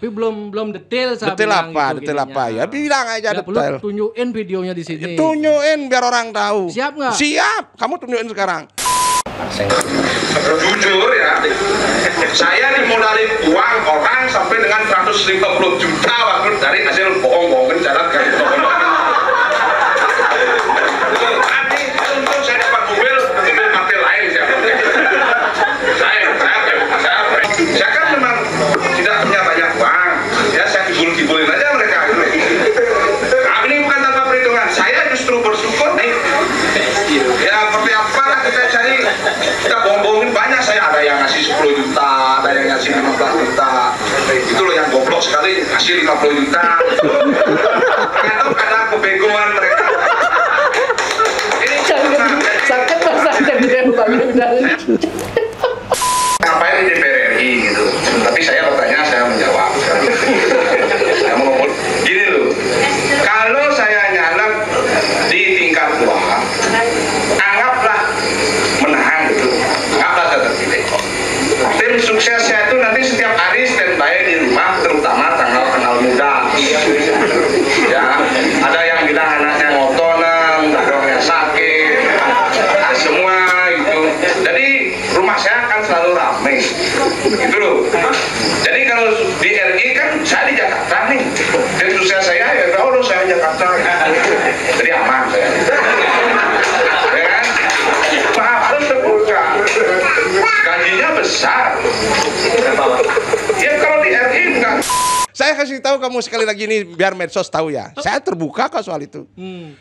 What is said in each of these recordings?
Tapi belum detail saya Detail bilang apa? gitu Detail gininya. apa? Ya bilang aja Nggak perlu detail. tunjukin videonya di sini. Tunjukin biar orang tahu. Siap nggak? Siap. Kamu tunjukin sekarang. Jujur ya, saya dimodalin uang orang sampai dengan 150 juta waktu dari hasil bohong-bohongin jalan kan. Nanti untung saya dapat mobil partai lain siapa? Saya kan memang tidak punya banyak uang, ya saya dibulin aja mereka. Nah, ini bukan tanpa perhitungan, saya justru bersyukur nih. Ya seperti apa kita cari, kita bohong-bohongin banyak, saya ada yang ngasih 10 juta, ada yang ngasih 15 juta, itu loh yang goblok sekali, ngasih 50 juta, atau karena kebegoan mereka. Ini Sakit bahasanya dia ngapain di DPR RI gitu, tapi saya bertanya, saya menjawab. Saya mau ngomong gini loh, kalau saya nyalek di tingkat 2, anggaplah menang gitu, anggaplah saya terpilih. Tim sukses saya itu nanti setiap hari standby di rumah, terutama tanggal muda. Ya, ada yang bilang anaknya ngotonan, dadongnya sakit, semua gitu. Jadi rumah saya akan selalu ramai, gitu loh. Jadi kalau di RI kan saya di Jakarta nih, tim sukses saya ya tahu loh saya Jakarta, jadi aman saya. Ya kan? Maaf, harus terbuka. Gajinya besar. Ya kalau di RI enggak. Saya kasih tahu kamu sekali lagi ini biar medsos tahu ya. Saya terbuka kok soal itu.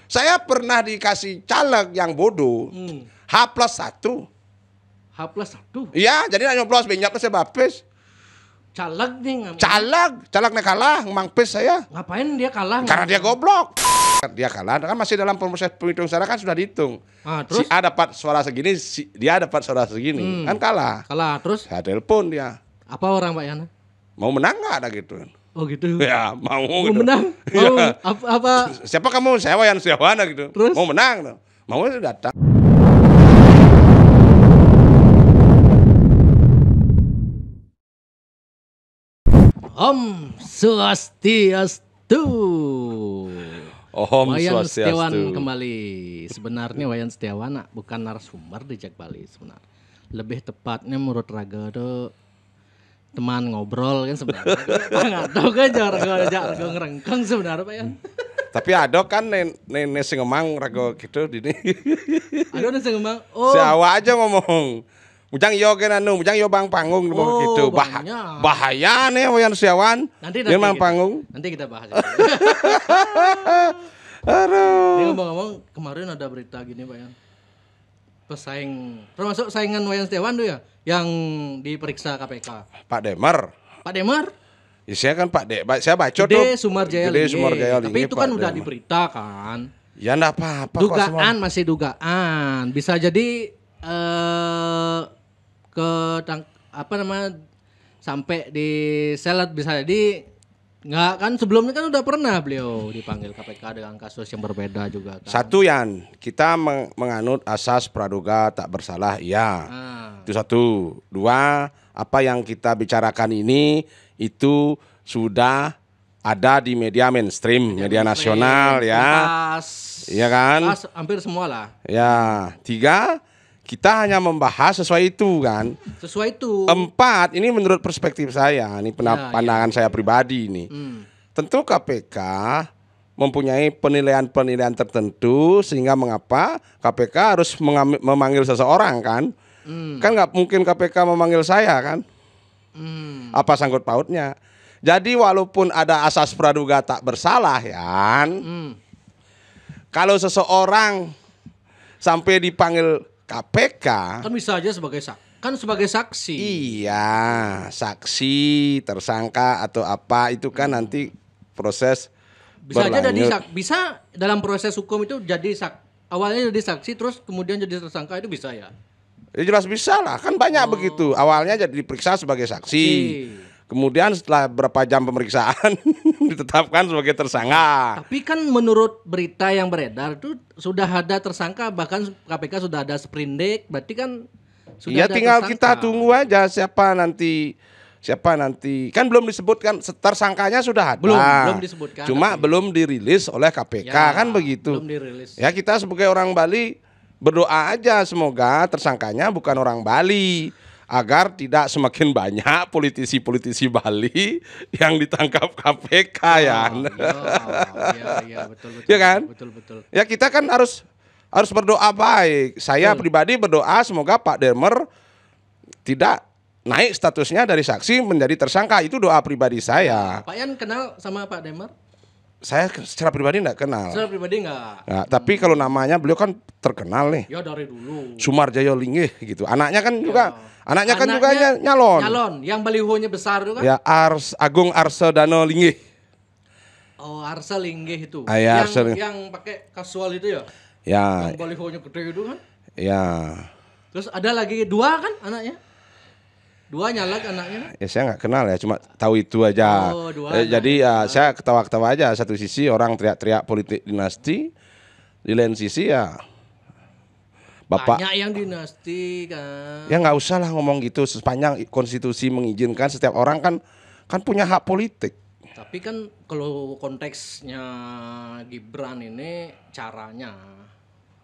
Saya pernah dikasih caleg yang bodoh. H+1. H+1. Iya, jadi nyoblos banyak saya bapes. Caleg nih. Calegnya kalah, Mang Pes saya. Ngapain dia kalah? Karena dia goblok. Dia kalah, kan masih dalam proses penghitungan suara kan sudah dihitung. Terus? Si A dapat suara segini, dia dapat suara segini. Kan kalah. Kalah, terus? Saya telepon dia. Apa orang Pak Yana? Mau menang nggak ada gitu. Oh gitu. Ya, mau gitu. menang? Mau apa? Siapa kamu? Saya Wayan Setiawan gitu. Terus? Mau menang. Mau datang. Om Swastiastu. Om Wayan Swastiastu. Setiawan kembali. Sebenarnya Wayan Setiawan bukan narasumber di Jak Bali sebenarnya. Lebih tepatnya menurut Raga tuh teman ngobrol kan sebenarnya. Enggak tahu kan jarang ngerengkeng sebenarnya Pak ya. Tapi ada kan nenek sing ngomong rago gitu dini. Ada sing ngomong, oh. Si Awa aja ngomong. Mujang yo kan anu, mujang yo bang panggung gitu. Bahaya nih Wayan Setiawan. Nanti dia bang panggung. Nanti kita bahas. Aduh. Dia ngomong-ngomong kemarin ada berita gini Pak ya. Pesaing, termasuk saingan Wayan Setiawan tuh ya, yang diperiksa KPK. Pak Demar. Pak Demar? Ya, saya kan saya baca tuh. Gede Sumarjaya Lingge. Tapi itu kan udah diberitakan. Ya enggak apa-apa. Dugaan masih dugaan. Bisa jadi sampai di selet, bisa jadi nggak kan, sebelumnya kan udah pernah beliau dipanggil KPK dengan kasus yang berbeda juga kan. Satu Yan, kita menganut asas praduga tak bersalah, iya. Itu satu. Dua, apa yang kita bicarakan ini itu sudah ada di media mainstream, media nasional ya. Iya kan? Hampir semua lah. Ya. Tiga, kita hanya membahas sesuai itu kan. Sesuai itu. Empat, ini menurut perspektif saya, ini pandangan saya pribadi ini. Tentu KPK mempunyai penilaian-penilaian tertentu sehingga mengapa KPK harus memanggil seseorang kan. Kan nggak mungkin KPK memanggil saya kan. Apa sangkut pautnya? Jadi walaupun ada asas praduga tak bersalah ya, kalau seseorang sampai dipanggil KPK kan bisa aja sebagai saksi. Iya, saksi, tersangka atau apa itu kan nanti proses bisa berlanjut. Aja jadi bisa dalam proses hukum itu jadi awalnya jadi saksi terus kemudian jadi tersangka, itu bisa ya? Ya jelas bisa lah, kan banyak begitu. Awalnya jadi diperiksa sebagai saksi. Kemudian setelah berapa jam pemeriksaan ditetapkan sebagai tersangka. Tapi kan menurut berita yang beredar itu sudah ada tersangka, bahkan KPK sudah ada sprindik, berarti kan sudah ya ada tinggal tersangka. kita tunggu aja siapa nanti siapa nanti, kan belum disebutkan, tersangkanya sudah ada. Belum disebutkan. Cuma belum dirilis oleh KPK, Ya, kan begitu. belum dirilis. Ya kita sebagai orang Bali berdoa aja semoga tersangkanya bukan orang Bali, agar tidak semakin banyak politisi-politisi Bali yang ditangkap KPK ya. Iya, betul. Ya kan? Betul. Ya kita kan harus berdoa baik. Saya pribadi berdoa semoga Pak Demer tidak naik statusnya dari saksi menjadi tersangka. Itu doa pribadi saya. Pak Yan kenal sama Pak Demer? Saya secara pribadi enggak kenal. Secara pribadi enggak. Nah, tapi kalau namanya beliau kan terkenal nih. Ya dari dulu. Sumarjaya Linggih gitu. Anaknya kan juga Anaknya nyalon. Nyalon, yang balihonya besar itu kan? Ya Agung Arsedano Linggih. Oh, Arsa Linggih itu. Ya, yang pakai kasual itu ya? Ya. Yang balihonya gede itu kan? Ya. Terus ada lagi 2 kan anaknya? 2 nyalak anaknya. Ya saya nggak kenal ya, cuma tahu itu aja. Oh, 2 jadi ya saya ketawa-ketawa aja. Satu sisi orang teriak-teriak politik dinasti, di lain sisi ya Bapak. Banyak yang dinasti kan. Ya nggak usah lah ngomong gitu, sepanjang konstitusi mengizinkan setiap orang kan punya hak politik. Tapi kan kalau konteksnya Gibran ini caranya,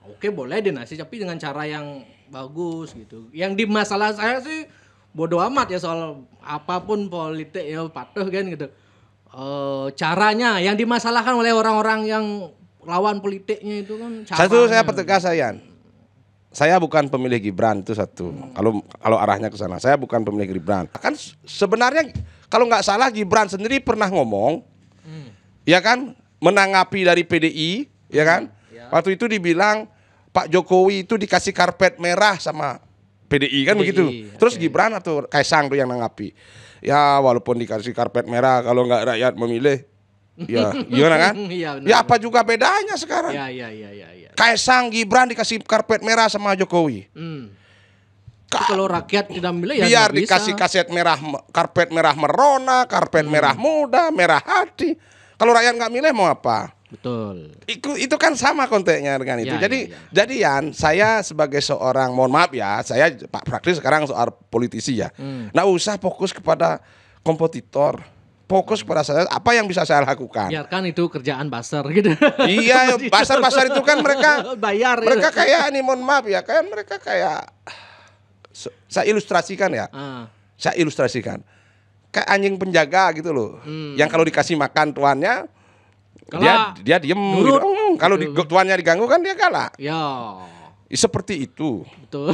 oke boleh dinasti tapi dengan cara yang bagus gitu. Yang di masalah saya sih bodoh amat ya soal apapun politik ya patuh kan gitu. Caranya yang dimasalahkan oleh orang-orang yang lawan politiknya itu kan caranya. Satu saya pertegas saya bukan pemilih Gibran, itu satu. Kalau arahnya ke sana, saya bukan pemilih Gibran. Kan sebenarnya kalau nggak salah Gibran sendiri pernah ngomong, ya kan, menanggapi dari PDI, ya kan. Waktu itu dibilang Pak Jokowi itu dikasih karpet merah sama PDI kan begitu. Terus Gibran atau Kaisang tuh yang nanggapi. Ya walaupun dikasih karpet merah kalau nggak rakyat memilih, ya gimana kan? Ya apa juga bedanya sekarang? Ya. Kaisang Gibran dikasih karpet merah sama Jokowi. Kalau rakyat tidak memilih ya biar nggak dikasih bisa. karpet merah merona, karpet merah muda, merah hati. Kalau rakyat nggak milih mau apa? Betul. Itu kan sama konteksnya dengan itu. Jadi Yan, saya sebagai seorang, mohon maaf ya, saya Pak Prakris sekarang soal politisi ya. Nggak usah fokus kepada kompetitor. Fokus kepada saya, apa yang bisa saya lakukan. Biarkan itu kerjaan basar gitu. Iya, basar-basar itu kan mereka bayar. Mereka kayak ini, mohon maaf ya, kan mereka kayak, saya ilustrasikan ya. Saya ilustrasikan. Kayak anjing penjaga gitu loh. Yang kalau dikasih makan tuannya, dia diem gitu. Kalau tuannya diganggu kan dia galak. Ya. Seperti itu. Betul.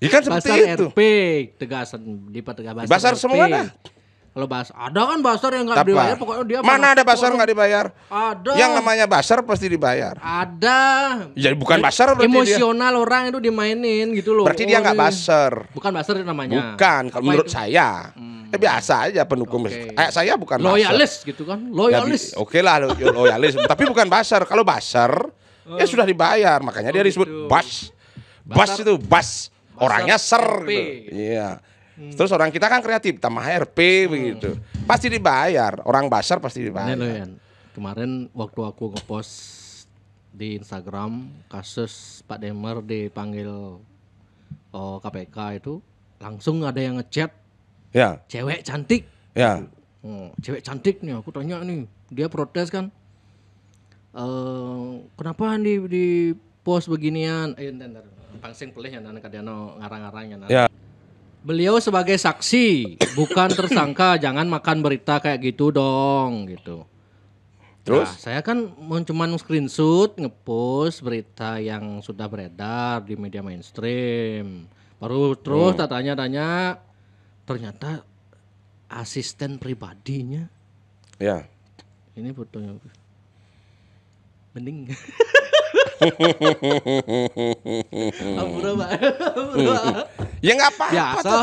Ikan seperti Basar itu. RP tegasan di Basar. Basar RP. semua ada. Kalau ada kan basar yang nggak dibayar, pokoknya dia mana ada basar nggak dibayar? Ada. Yang namanya basar pasti dibayar. Ada. Ya bukan basar berarti emosional dia. Orang itu dimainin gitu loh. Berarti dia nggak basar. Bukan basar namanya. Bukan, kalau menurut saya. Biasa aja pendukung. Saya bukan loyalis basar. gitu kan. Loyalis. Ya, oke lah loyalis. Tapi bukan basar. Kalau basar ya sudah dibayar. Makanya dia disebut gitu. bas. Bas itu bas. Orangnya ser gitu. Iya. Terus orang kita kan kreatif, tambah RP begitu. Pasti dibayar. Orang basar pasti dibayar. Ini loh Yan. Kemarin waktu aku ngepost di Instagram kasus Pak Demer dipanggil KPK itu, langsung ada yang ngechat. Ya. Cewek cantik. Ya. Cewek cantik nih, aku tanya nih. Dia protes kan. Kenapa di post beginian? Ntar. Pangsing pelih ya nana kadano ngarang-ngarangnya. Ya. Beliau sebagai saksi, bukan tersangka, jangan makan berita kayak gitu dong, gitu. Terus? Nah, saya kan cuman screenshot, ngepost berita yang sudah beredar di media mainstream. Baru terus tanya-tanya, ternyata asisten pribadinya. Ya. Ini fotonya. Mending. Ampura, Pak. Ya nggak apa-apa. Biasa.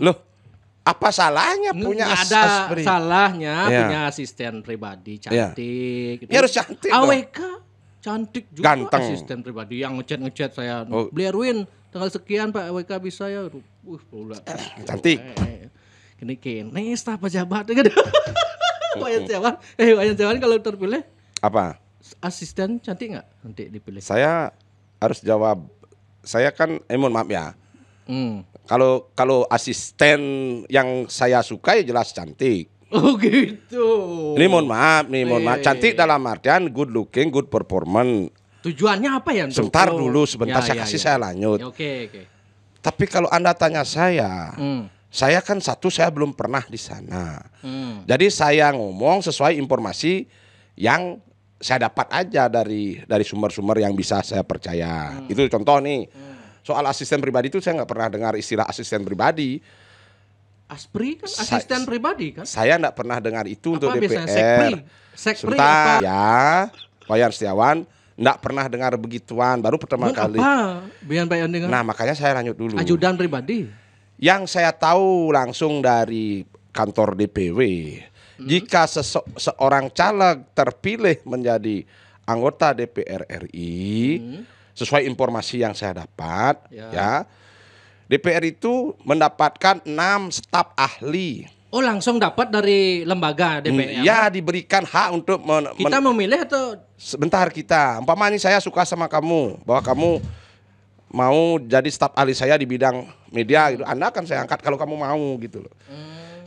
Loh, apa salahnya punya ada asisten? salahnya Ya. punya asisten pribadi cantik. Ya harus cantik dong. AWK cantik juga. Ganteng. Asisten pribadi yang ngechat saya. Beli Erwin tanggal sekian Pak AWK bisa ya. Cantik. Kini staf pejabat gitu. Wayan Setiawan kalau terpilih Apa? asisten cantik nggak nanti dipilih? Saya harus jawab. Saya kan, mohon maaf ya. Kalau asisten yang saya suka ya jelas cantik. Oh gitu. Ini mohon maaf nih, mohon maaf. Iya, Cantik iya. dalam artian good looking, good performance. Tujuannya apa ya? Sebentar dulu, sebentar saya kasih saya lanjut. Ya, oke. Tapi kalau Anda tanya saya, Hmm. saya kan saya belum pernah di sana. Hmm. Jadi saya ngomong sesuai informasi yang saya dapat aja dari sumber-sumber yang bisa saya percaya. Itu contoh nih. Soal asisten pribadi itu saya nggak pernah dengar istilah asisten pribadi. Aspri kan asisten pribadi kan? Saya nggak pernah dengar itu untuk Apa biasanya? DPR. Sekpri Sebentar apa? ya, Wayan Setiawan nggak pernah dengar begituan. Baru pertama Mun kali. apa? Biar Pak Yon dengar. Nah makanya saya lanjut dulu. Ajudan pribadi. Yang saya tahu langsung dari kantor DPW, jika seorang caleg terpilih menjadi anggota DPR RI, sesuai informasi yang saya dapat, ya, DPR itu mendapatkan 6 staf ahli. Oh langsung dapat dari lembaga DPR. Ya diberikan hak untuk Kita memilih atau sebentar kita. Umpamanya saya suka sama kamu, bahwa kamu mau jadi staf ahli saya di bidang media gitu. Anda akan saya angkat kalau kamu mau gitu loh.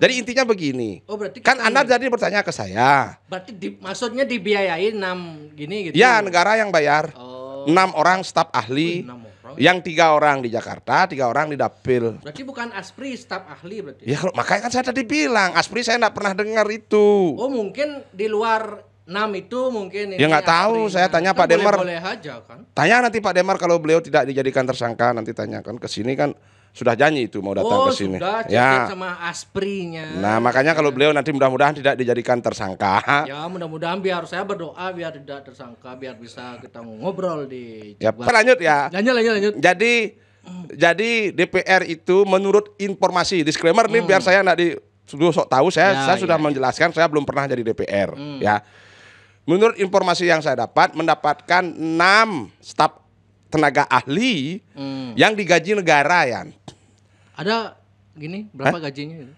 Jadi intinya begini. Oh berarti Kan Anda jadi bertanya ke saya. berarti maksudnya dibiayain 6 gini gitu. Ya negara yang bayar. Oh. 6 orang staf ahli. 6 orang. Yang 3 orang di Jakarta, 3 orang di Dapil. Berarti bukan Aspri staf ahli berarti. Ya kalau makanya kan saya tadi bilang, Aspri saya enggak pernah dengar itu. Oh mungkin di luar 6 itu mungkin Ya, nggak tahu, Aspri. saya tanya Pak Demar. Boleh aja kan. Tanya nanti Pak Demar kalau beliau tidak dijadikan tersangka, nanti tanyakan ke sini kan sudah janji itu mau datang ke sini. Sudah Ya. cek sama Asprinya. Nah, makanya kalau beliau nanti mudah-mudahan tidak dijadikan tersangka. Ya mudah-mudahan biar saya berdoa biar tidak tersangka biar bisa kita ngobrol di Ya, Jabar. lanjut ya. Lanjut. Jadi DPR itu menurut informasi disclaimer nih biar saya enggak sok tahu saya sudah menjelaskan saya belum pernah jadi DPR ya. Menurut informasi yang saya dapat mendapatkan 6 staf tenaga ahli yang digaji negara ya. Ada gini berapa gajinya itu?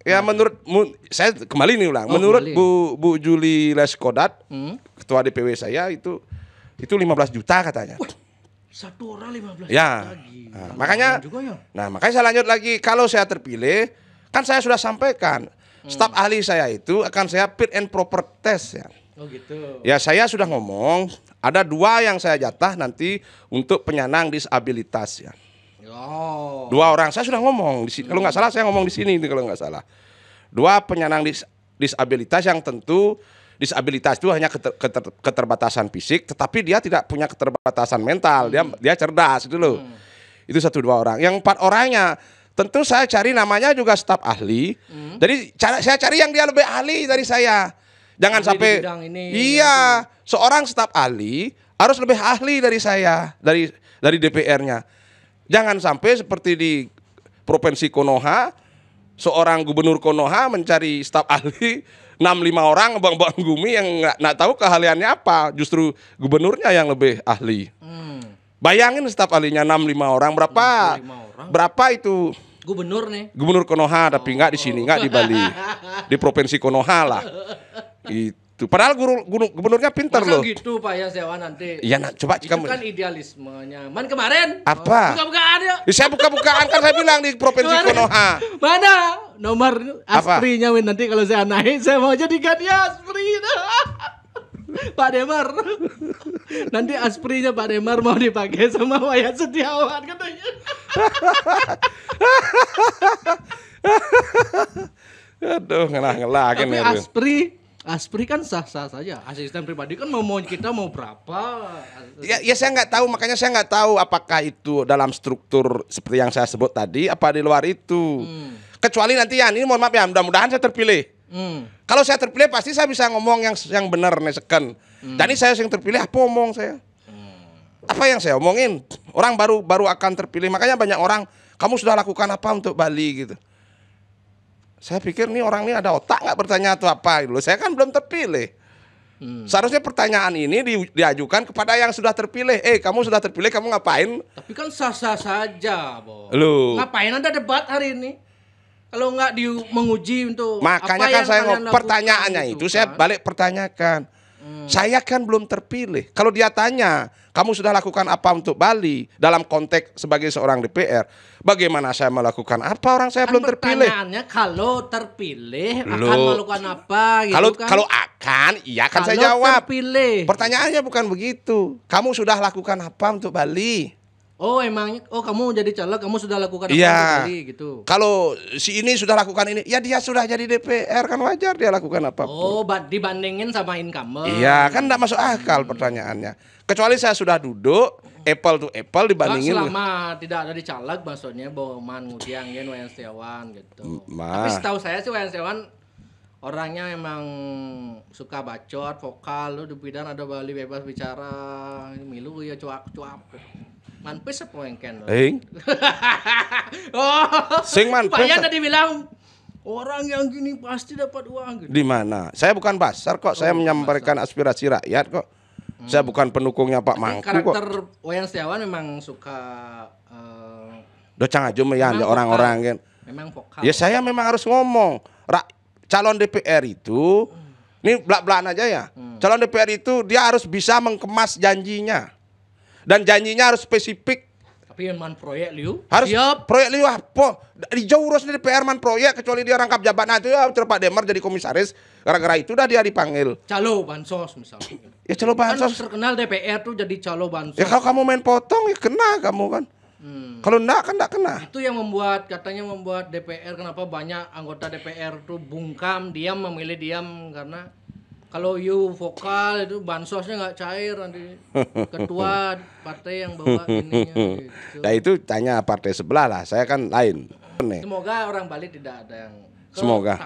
Ya saya kembali nih ulang. Oh, Menurut kembali. Bu Juli Leskodat, Hmm? ketua DPW saya itu 15 juta katanya. Satu orang 15 Ya. juta lagi. Nah, makanya juga ya. makanya saya lanjut lagi kalau saya terpilih, kan saya sudah sampaikan staf ahli saya itu akan saya fit and proper test ya. Oh gitu. Ya saya sudah ngomong ada 2 yang saya jatah nanti untuk penyandang disabilitas ya. Oh. 2 orang saya sudah ngomong di sini. Kalau nggak salah saya ngomong di sini kalau nggak salah. 2 penyandang disabilitas yang tentu disabilitas itu hanya keterbatasan fisik, tetapi dia tidak punya keterbatasan mental. Dia cerdas itu loh. Itu 1-2 orang. Yang 4 orangnya tentu saya cari namanya juga staf ahli. Jadi saya cari yang dia lebih ahli dari saya. Jangan Ahli sampai di bidang ini, iya, seorang staf ahli harus lebih ahli dari saya, dari DPR-nya. Jangan sampai seperti di Provinsi Konoha, seorang gubernur Konoha mencari staf ahli 6-5 orang Bang Gumi yang nggak tahu keahliannya apa, justru gubernurnya yang lebih ahli. Bayangin staf ahlinya 6-5 orang berapa? 65 orang. Berapa itu? Gubernur nih. Gubernur Konoha tapi nggak di sini, nggak di Bali. Di Provinsi Konoha lah. Itu. Padahal gubernurnya pintar Masa loh. gitu Pak ya Sewa nanti. Iya, coba Itu kamu. kan idealismenya. Man kemarin. Apa? Buka-bukaan ya. Saya buka-bukaan kan saya bilang di Provinsi Kemarin. Konoha. Mana nomor Apa? Asprinya Win nanti kalau saya naik saya mau jadikan dia Aspri. Pak Demar. Nanti Asprinya Pak Demar mau dipakai sama Wayan Setiawan katanya. Aduh, ngelah-ngelah kan Tapi itu. Aspri kan sah-sah saja. Asisten pribadi kan mau kita mau berapa? Ya saya nggak tahu, makanya saya nggak tahu apakah itu dalam struktur seperti yang saya sebut tadi, apa di luar itu. Kecuali nanti ya, ini mohon maaf ya, mudah-mudahan saya terpilih. Kalau saya terpilih pasti saya bisa ngomong yang benar nih second. Dan ini saya yang terpilih apa ngomong saya? Apa yang saya omongin? Orang baru akan terpilih, makanya banyak orang, kamu sudah lakukan apa untuk Bali gitu. Saya pikir nih orang ini ada otak nggak bertanya atau apa gitu. Saya kan belum terpilih. Seharusnya pertanyaan ini diajukan kepada yang sudah terpilih. Kamu sudah terpilih, kamu ngapain? Tapi kan sah-sah saja, Bo. Loh. Ngapain ada debat hari ini? Kalau nggak menguji untuk Makanya apa kan yang saya kalian lakukan pertanyaannya itu saya kan? balik pertanyakan. Saya kan belum terpilih. Kalau dia tanya, kamu sudah lakukan apa untuk Bali dalam konteks sebagai seorang DPR? Bagaimana saya melakukan apa? Orang saya belum terpilih. Pertanyaannya kalau terpilih akan Loh. melakukan apa gitu Kalau kan? kalau akan, iya kan saya Kalau jawab. terpilih. Pertanyaannya bukan begitu. Kamu sudah lakukan apa untuk Bali? Oh emangnya, kamu jadi caleg, kamu sudah lakukan apa Iya. untuk Bali gitu? Kalau si ini sudah lakukan ini, ya dia sudah jadi DPR kan wajar dia lakukan apapun. Oh, dibandingin sama incumbent. Iya, kan enggak masuk akal pertanyaannya. Kecuali saya sudah duduk apple to apple dibandingin. Selama tidak ada di caleg, maksudnya Boman, Ngudiang, Wayan Setiawan gitu. Ma. Tapi setahu saya sih Wayan Setiawan orangnya emang suka bacot, vokal, lu di bidang ada Bali bebas bicara, milu ya cuap-cuap. Manpes apa yang ken? Oh, Sing manpes. Bayan tadi bilang orang yang gini pasti dapat uang gitu. Di mana? Saya bukan basar kok, saya menyampaikan aspirasi rakyat kok. Saya bukan pendukungnya Pak Mangku kok. Karakter Wayan Setiawan memang suka Docang aja meyan memang orang-orang vokal. kan. Memang vokal. Ya saya memang harus ngomong. Calon DPR itu, ini belak-belakan aja ya. Calon DPR itu dia harus bisa mengkemas janjinya. Dan janjinya harus spesifik. Tapi yang man proyek liu. Harus Siap. proyek liu apa? Di jauh urus di DPR man proyek kecuali dia rangkap jabatan itu ya Pak Demar jadi komisaris. Gara-gara itu dah dia dipanggil. Calo bansos misalnya. Ya calo Kan bansos. terkenal DPR tuh jadi calo bansos. Ya kalau kamu main potong ya kena kamu kan. Kalau enggak kan enggak kena. Itu yang katanya membuat DPR kenapa banyak anggota DPR tuh bungkam, memilih diam karena kalau you vokal itu bansosnya nggak cair nanti ketua partai yang bawa ininya gitu. Nah itu tanya partai sebelah lah. Saya kan lain. Semoga orang Bali tidak ada yang Semoga.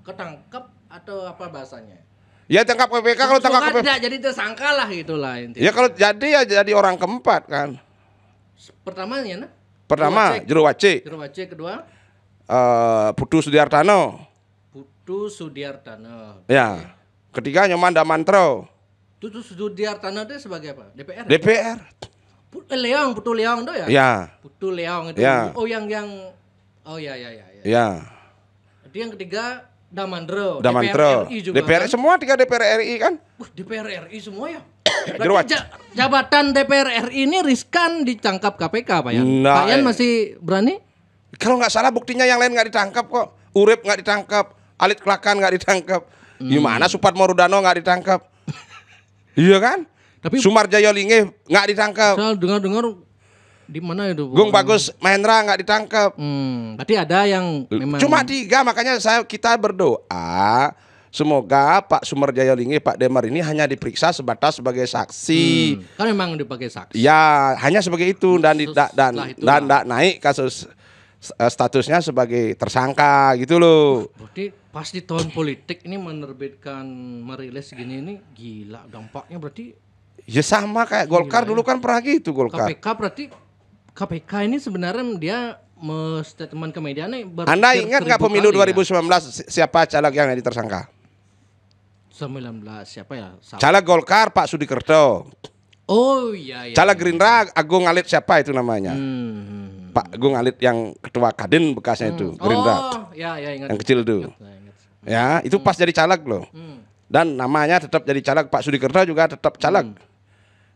ketangkep atau apa bahasanya. Ya tangkap KPK kalau tangkap Semoga KPK. tidak jadi tersangka lah itulah intinya. Ya kalau jadi ya jadi orang keempat kan. Pertamanya nah. Pertama Jero Wace. Jero Wace, kedua Putu Sudiartano. Putu Sudiartano. Ya. Ketiga Nyoman Damantro. Putu Sudiartano itu sebagai apa? DPR. DPR. Putu Leong tuh ya? Ya. Putu Leong itu. Ya. Oh yang oh ya. Ya. Jadi yang ketiga Damantro. Damantro. DPR RI juga. DPR kan? semua 3 DPR RI kan? DPR RI semua ya? Jero Berarti Wace. jabatan DPR RI ini riskan ditangkap KPK Pak Yan? Nah, Pak Yan masih berani? Kalau nggak salah buktinya yang lain nggak ditangkap kok. Urip nggak ditangkap, Alit Kelakan nggak ditangkap. Gimana Supatmo Rudano nggak ditangkap? Iya kan? Tapi Sumarjaya Linge nggak ditangkap. saya dengar di mana itu? Gung Bagus Mahendra nggak ditangkap. Berarti ada yang memang Cuma 3, makanya kita berdoa semoga Pak Sumarjaya Linge, Pak Demar ini hanya diperiksa sebatas sebagai saksi. kan memang dipakai saksi. Ya, hanya sebagai itu dan Setelah itu tidak naik kasus statusnya sebagai tersangka gitu loh. Berarti pas di tahun politik ini merilis gini ini gila dampaknya berarti Ya sama kayak Golkar dulu kan pernah gitu Golkar. KPK berarti KPK ini sebenarnya dia statement ke media nih Anda ingat nggak pemilu 2019 siapa caleg yang jadi tersangka? 19 siapa ya? Caleg Golkar Pak Sudikerto. Oh iya. Caleg Gerindra Agung Alit siapa itu namanya? Hmm. Pak Agung Alit yang ketua Kadin bekasnya itu Gerindra. Oh ya ingat. Yang kecil itu. Ingat. Ya, itu pas jadi caleg loh. Dan namanya tetap jadi caleg, Pak Sudikerto juga tetap caleg.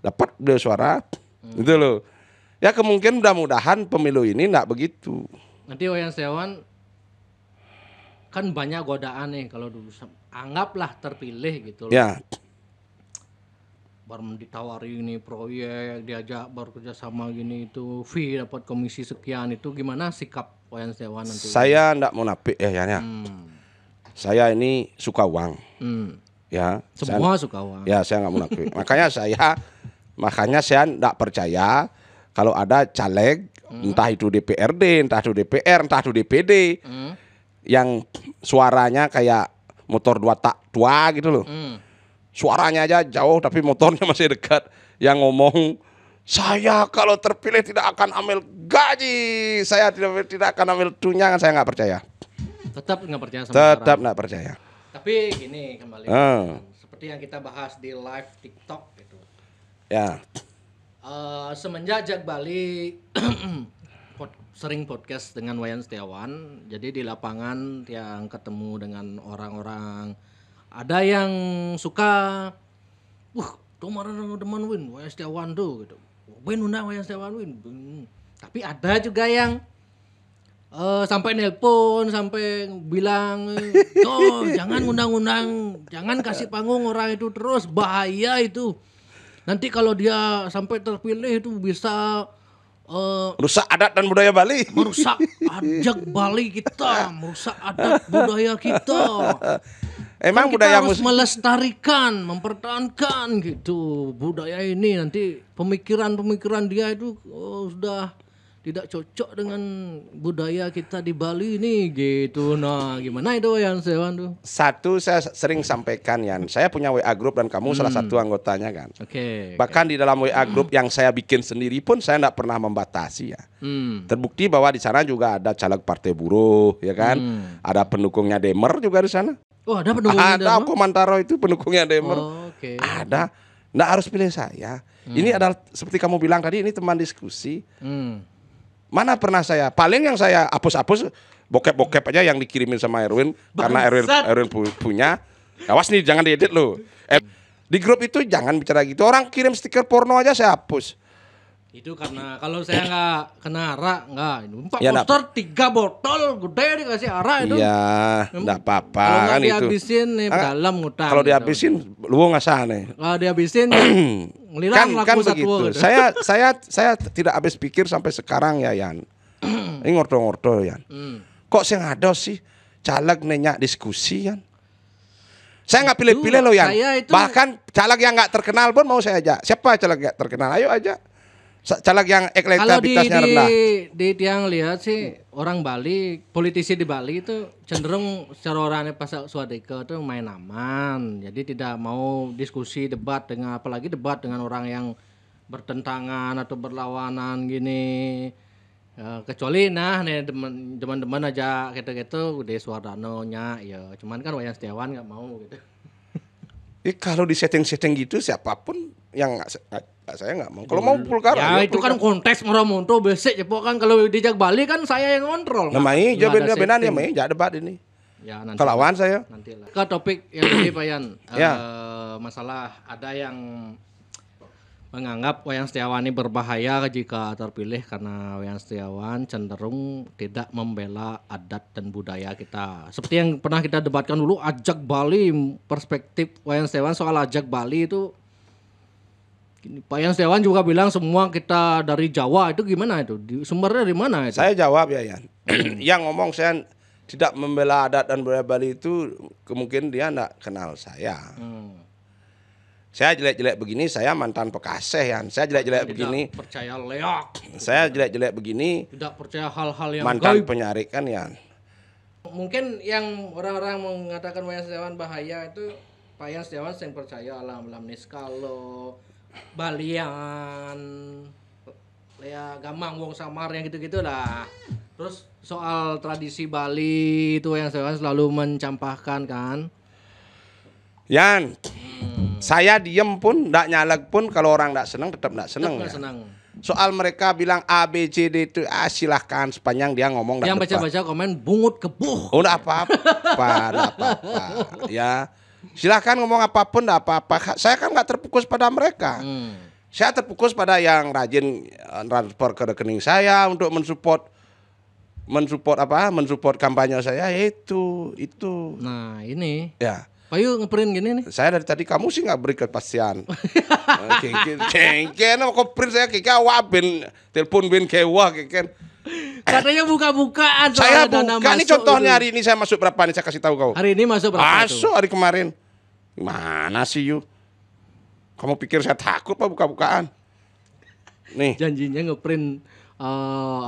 Dapat beliau suara. Gitu loh. Ya kemungkinan mudah-mudahan pemilu ini enggak begitu. Nanti Wayan Setiawan kan banyak godaan nih kalau dulu anggaplah terpilih gitu loh. Ya. Baru ditawari ini proyek, diajak baru kerja sama gini itu, fee dapat komisi sekian itu gimana sikap Wayan Setiawan nanti? Saya enggak munafik ya. Saya ini suka uang. Ya. Semua suka uang. Ya, saya enggak munafik. Makanya saya enggak percaya kalau ada caleg entah itu DPRD, entah itu DPR, entah itu DPD yang suaranya kayak motor 2 tak tua gitu loh. Suaranya aja jauh tapi motornya masih dekat. Yang ngomong, saya kalau terpilih tidak akan ambil gaji, saya tidak akan ambil tunjangan, saya nggak percaya. Tetap nggak percaya sama Tetap orang. nggak percaya. Tapi gini kembali, seperti yang kita bahas di live TikTok gitu. Ya. Semenjak Jak Bali sering podcast dengan Wayan Setiawan, jadi di lapangan yang ketemu dengan orang-orang, ada yang suka Kemarin teman Win, Wayan Setiawan tuh gitu. Win undang Wayan Setiawan Win. Tapi ada juga yang sampai nelpon, sampai bilang, jangan undang-undang, jangan kasih panggung orang itu terus, bahaya itu. Nanti kalau dia sampai terpilih itu bisa rusak adat dan budaya Bali. merusak adat Bali kita, merusak adat budaya kita. Emang Kan kita budaya harus melestarikan, mempertahankan gitu budaya ini. Nanti pemikiran dia itu sudah tidak cocok dengan budaya kita di Bali ini gitu. Nah, gimana itu Wayan Setiawan tuh? Satu saya sering sampaikan Yan, saya punya WA group dan kamu salah satu anggotanya kan. Oke. Bahkan di dalam WA group yang saya bikin sendiri pun saya tidak pernah membatasi ya. Terbukti bahwa di sana juga ada caleg Partai Buruh ya kan. Ada pendukungnya Demer juga di sana. Oh, ada pendukungnya Ada Komantaro itu pendukungnya Demer. Oh, oke. Ada. Nggak harus pilih saya. Ini adalah seperti kamu bilang tadi, ini teman diskusi. Mana pernah saya, paling yang saya hapus-hapus bokep-bokep aja yang dikirimin sama Erwin. Karena Erwin punya. Awas nih jangan diedit loh. Di grup itu jangan bicara gitu. Orang kirim stiker porno aja saya hapus. Itu karena kalau saya nggak kena arak, nggak. Ini Ya, poster 3 botol gede dikasih arak itu. Iya, enggak apa-apa Kalau nggak kan itu. dihabisin nih dalam ngutang. Kalau gitu. dihabisin lu ngasah nih. Kalau dihabisin ngelilang Kan laku begitu. satu. Gitu. Saya tidak habis pikir sampai sekarang ya Yan. Ini ngorto-ngorto Yan. Kok sih ngados sih caleg nanya diskusi Yan? Saya nggak pilih-pilih loh Yan. Bahkan caleg yang nggak terkenal pun mau saya ajak. Siapa caleg nggak terkenal? Ayo aja. Caleg yang elektabilitasnya rendah. Di tiang lihat sih orang Bali, politisi di Bali itu cenderung secara orangnya pas Swadika itu main aman. Jadi tidak mau diskusi debat dengan apalagi debat dengan orang yang bertentangan atau berlawanan gini. Ya, kecuali nih teman-teman aja gitu-gitu di Suardano nya ya. Cuman kan Wayan Setiawan nggak mau gitu. Kalau di setting-setting gitu siapapun yang saya nggak mau. Kalau mau pulkar ya itu kan kontes moro-monto besek cepok kan kalau di Jak Bali kan saya yang ngontrol. Namanya jaben-jabenan ya Mei, jangan debat ini. Ya nanti. Kelawan saya. Nantilah. Ke topik yang tadi Pak Yan. Ya. Masalah ada yang menganggap Wayan Setiawan ini berbahaya jika terpilih karena Wayan Setiawan cenderung tidak membela adat dan budaya kita. Seperti yang pernah kita debatkan dulu Ajak Bali, perspektif Wayan Setiawan soal Ajak Bali itu. Pak Wayan Setiawan juga bilang semua kita dari Jawa, itu gimana itu? Sumbernya dari mana itu? Saya jawab ya Yan. Yang ngomong saya tidak membela adat dan budaya Bali itu kemungkinan dia enggak kenal saya. Saya jelek-jelek begini, saya mantan pekaseh Yan. Saya jelek-jelek begini. Tidak percaya leak. Saya jelek-jelek begini. Tidak percaya hal-hal yang mantan gaib. penyarik kan Yan. Mungkin yang orang-orang mengatakan Wayan Setiawan bahaya itu Pak Wayan Setiawan yang percaya alam Niskalo, Balian, ya Gamang Wong Samar yang gitu-gitu lah. Terus soal tradisi Bali itu yang saya selalu mencampakkan kan. Yan, saya diem pun, ndak nyalek pun kalau orang ndak senang tetap ndak senang. Ya. Soal mereka bilang A, B, C, D itu silahkan sepanjang dia ngomong. Yang baca-baca komen bungut kebuh. Oh ndak apa-apa, ndak apa-apa. Ya, silahkan ngomong apapun ndak apa-apa. Saya kan nggak terfokus pada mereka. Saya terfokus pada yang rajin transfer ke rekening saya untuk mensupport kampanye saya itu. Nah ini. Ya. Payu ngeprint gini nih. Saya dari tadi kamu sih nggak beri kepastian. Cengken, kok print saya kiki awabin, telepon bin kewa keken. Katanya buka-bukaan. Saya buka ini contohnya hari ini saya masuk berapa nih saya kasih tahu kau. Hari ini masuk berapa? Masuk hari kemarin. Gimana sih you? Kamu pikir saya takut apa buka-bukaan? Nih. Janjinya ngeprint.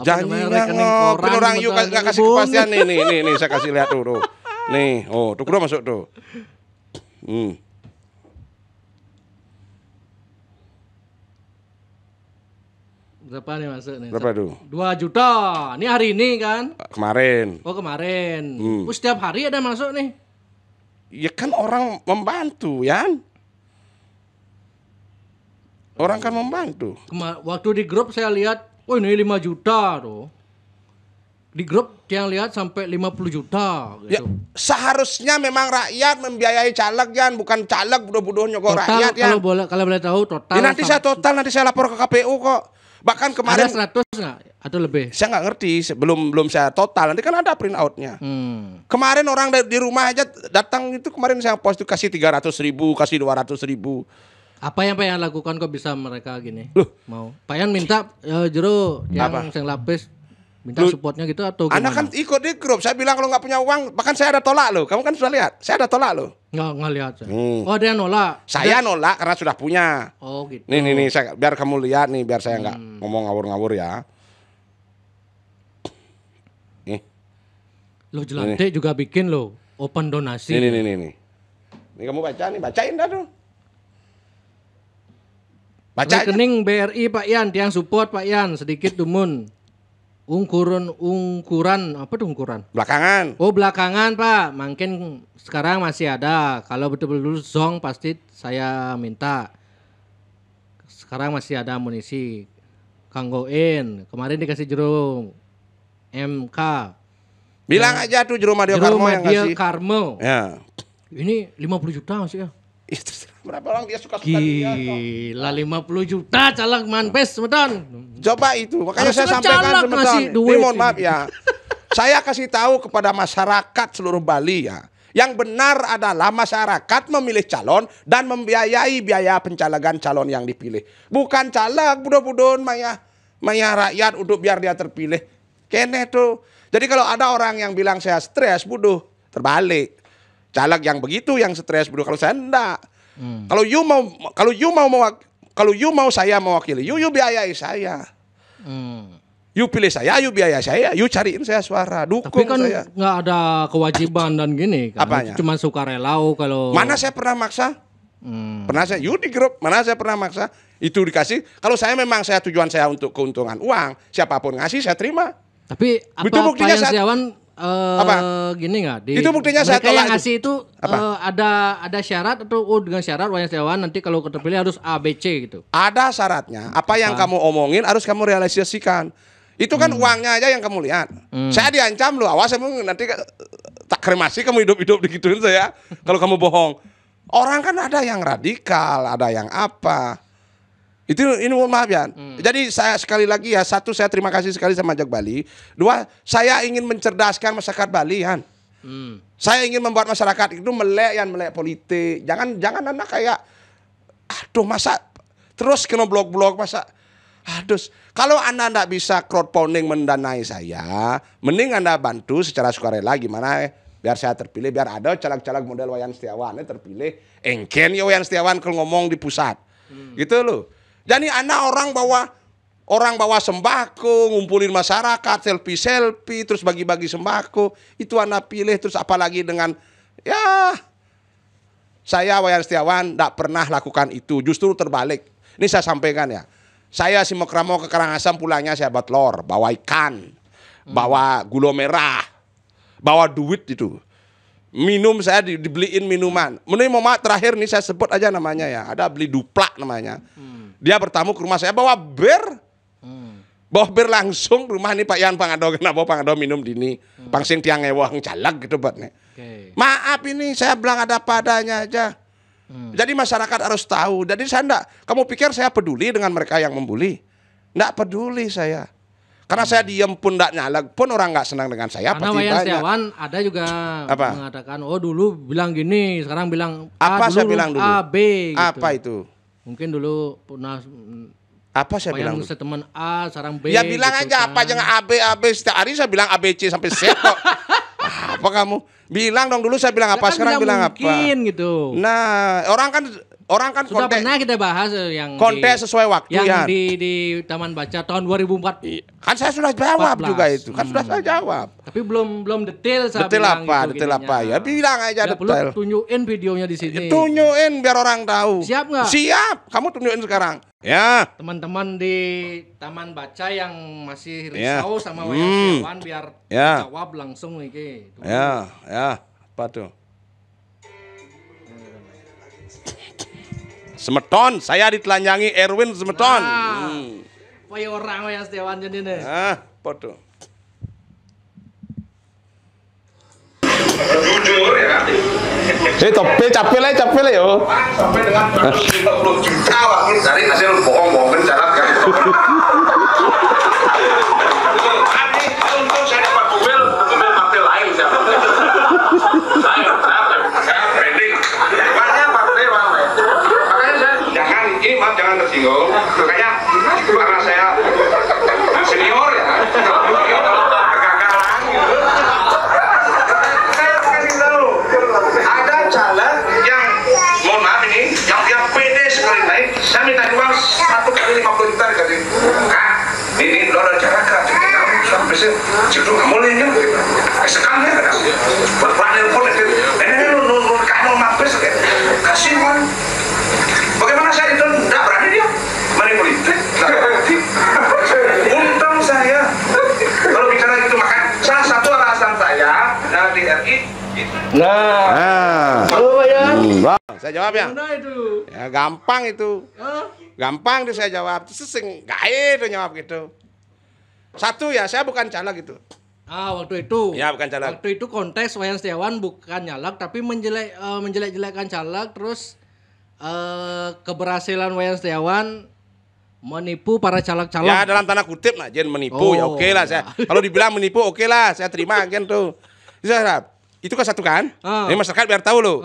Janjinya ngeprint orang you nggak kasih kepastian nih saya kasih lihat dulu. Nih, tuh kudu masuk tuh. Berapa nih masuk nih? Berapa tuh? 2 juta. Ini hari ini kan? Kemarin. Oh kemarin. Setiap hari ada masuk nih. Ya kan orang membantu, Yan. Orang kan membantu. Waktu di grup saya lihat, oh ini 5 juta tuh. Di grup yang lihat sampai 50 juta Ya, gitu. seharusnya memang rakyat membiayai caleg Yan, bukan caleg bodoh-bodoh nyogok Total rakyat Yan. kalau boleh tahu total. Nanti saya total, nanti saya lapor ke KPU kok. Bahkan kemarin ada 100 nggak atau lebih? saya nggak ngerti, belum saya total. Nanti kan ada print outnya. Kemarin orang di rumah aja datang itu, kemarin saya post itu kasih 300.000, kasih 200.000. Apa yang Pak Yan lakukan kok bisa mereka gini? Loh. Mau Pak Yan minta jero yang Apa? sing lapis minta Loh. supportnya gitu atau gimana? Anak kan ikut di grup. Saya bilang kalau nggak punya uang, bahkan saya ada tolak loh. Kamu kan sudah lihat, saya ada tolak loh. Nggak lihat saya. Hmm. Oh, ada yang nolak. Saya nolak karena sudah punya. Oh gitu. Nih, saya, biar kamu lihat nih, biar saya nggak ngomong ngawur-ngawur ya. Nih, Lo Jelante juga bikin lo open donasi. nih. Nih kamu baca nih, bacain dah tuh. Baca aja. Rekening BRI Pak Yan, tiang support Pak Yan, sedikit dumun. Ungkuran apa tuh ungkuran? Belakangan. Oh belakangan Pak, mungkin sekarang masih ada. Kalau betul-betul zong pasti saya minta. Sekarang masih ada amunisi. Kanggoin, kemarin dikasih jero MK. Bilang aja tuh Jero Madio Jero Karmo yang Madio ngasih. Karmo. Ya. Ini 50 juta masih ya? Itu berapa orang dia suka-suka dia kok. Gila 50 juta caleg manpes Semeton. Coba itu, makanya Harus saya sampaikan ngecalak sebentar. ngasih Ini duit mohon ini. maaf ya. Saya kasih tahu kepada masyarakat seluruh Bali ya. Yang benar adalah masyarakat memilih calon dan membiayai biaya pencalegan calon yang dipilih. Bukan caleg budo-budon maya rakyat untuk biar dia terpilih. Kene tuh. Jadi kalau ada orang yang bilang saya stres, buduh, terbalik. Caleg yang begitu yang stres, buduh. Kalau saya enggak. Kalau you mau saya mewakili, you biayai saya. You pilih saya, you biaya saya, you cariin saya suara, Tapi dukung kan saya. nggak ada kewajiban dan gini kan. Apanya? Cuma sukarelau kalau. Mana saya pernah maksa? Pernah saya, you di grup, mana saya pernah maksa? Itu dikasih. Kalau saya memang tujuan saya untuk keuntungan uang, siapapun ngasih saya terima. Tapi apa Itu buktinya Pak Yan saat- Setiawan Apa? gini nggak? Itu buktinya saya mereka tolak yang itu. ngasih itu Apa? ada syarat atau dengan syarat Wayan Setiawan nanti kalau terpilih harus A B C gitu. Ada syaratnya. Apa yang kamu omongin harus kamu realisasikan. Itu kan uangnya aja yang kamu lihat. Saya diancam loh, awas emang nanti tak kremasi kamu hidup-hidup digituin saya. Kalau kamu bohong. Orang kan ada yang radikal, ada yang apa. Itu ini mohon maaf ya. Jadi saya sekali lagi ya, satu saya terima kasih sekali sama Jak Bali. Dua, saya ingin mencerdaskan masyarakat Bali Yan. Saya ingin membuat masyarakat itu melek politik. Jangan anak kayak aduh masa terus kena blog-blog masa aduh. Kalau Anda enggak bisa crowdfunding mendanai saya, mending Anda bantu secara sukarela gimana biar saya terpilih, biar ada caleg-caleg model Wayan Setiawan terpilih. Engken ya Wayan Setiawan kalau ngomong di pusat. Gitu loh. Jadi anak orang bawa sembako, ngumpulin masyarakat, selfie, terus bagi-bagi sembako. Itu anak pilih, terus apalagi dengan, ya, saya Wayan Setiawan tidak pernah lakukan itu. Justru terbalik. Ini saya sampaikan ya. Saya si Mokramo ke Karangasem pulangnya saya bawa telur, bawa ikan, bawa gula merah, bawa duit itu. Minum saya dibeliin minuman. Menurut Mama terakhir nih saya sebut aja namanya ya. Ada beli duplak namanya. Dia bertamu ke rumah saya bawa bir. Bawa bir langsung rumah nih Pak Yan Pangado kenapa Pangado minum dini. Pangsing tiang ewang caleg gitu buat nih. Maaf ini saya bilang ada padanya aja. Jadi masyarakat harus tahu. Jadi saya enggak, kamu pikir saya peduli dengan mereka yang membuli? Enggak peduli saya. Karena saya diem pun enggak nyaleg pun orang enggak senang dengan saya. Karena pasti Wayan banyak. Setiawan ada juga Apa? mengatakan, oh dulu bilang gini, sekarang bilang Apa dulu saya bilang dulu? A, B gitu. Apa itu? Mungkin dulu pernah Apa saya bilang? Wayan teman A, sekarang B. Ya bilang gitu aja kan. apa jangan AB setiap hari saya bilang ABC sampai Z kok. Apa kamu? Bilang dong dulu saya bilang apa, Kan sekarang bilang apa? mungkin gitu. Nah, orang kan Sudah kontes, pernah kita bahas yang kontes sesuai waktu yang ya. di Taman Baca tahun 2004. Kan saya sudah jawab 14. juga itu. Kan sudah saya jawab. Tapi belum detail saya Detail bilang apa? gitu, Detail gininya. apa? Ya bilang aja Nggak perlu detail. tunjukin videonya di sini. Tunjukin biar orang tahu. Siap nggak? Siap. Kamu tunjukin sekarang. Ya. Teman-teman di Taman Baca yang masih Ya. risau sama Wayan Setiawan biar Ya. jawab langsung iki. Ya. Apa tuh? Semeton, saya ditelanjangi Erwin Semeton. Wah, orang Wayan Setiawan jadi nih. Apa tuh? jujur ya kan. capek lah yo. Sampai dengan 150 juta waktu dari hasil bohong-bohongin jalan kan. Untung saya dapat mobil partai lain siapa? Saya branding. Banyak partai bang. Makanya saya jangan tersinggung. Makanya karena saya senior ya, kegagalan gitu. Saya kasih tahu, ada caleg yang, mohon maaf ini, yang pede sekali naik, saya minta uang 1 kali 50 juta dikasih. Kak, ini lo ada cara kak, jadi kamu sampai sih, ciptu nggak boleh ya, sekarang ya kan, berani pun ini lu kamu mampir sekali, kasih uang. Bagaimana saya itu tidak berani dia, manipolitik, untung saya, kalau bicara gitu makan, salah satu alasan saya di RI itu. Nah. Halo Wayan. Bang, saya jawab ya. Mana itu? Ya gampang itu. Hah? Gampang tuh saya jawab. Sesing gae tuh jawab gitu. Satu ya, saya bukan caleg gitu. Waktu itu. Ya, bukan caleg. Waktu itu kontes Wayan Setiawan bukan nyalek tapi menjelek-jelekan caleg, terus keberhasilan Wayan Setiawan menipu para caleg-caleg. Ya dalam tanda kutip nah, Jen menipu ya oke lah saya. Kalau dibilang menipu oke lah, saya terima Jen tuh. Itu kan satu kan? Ini masyarakat biar tahu loh.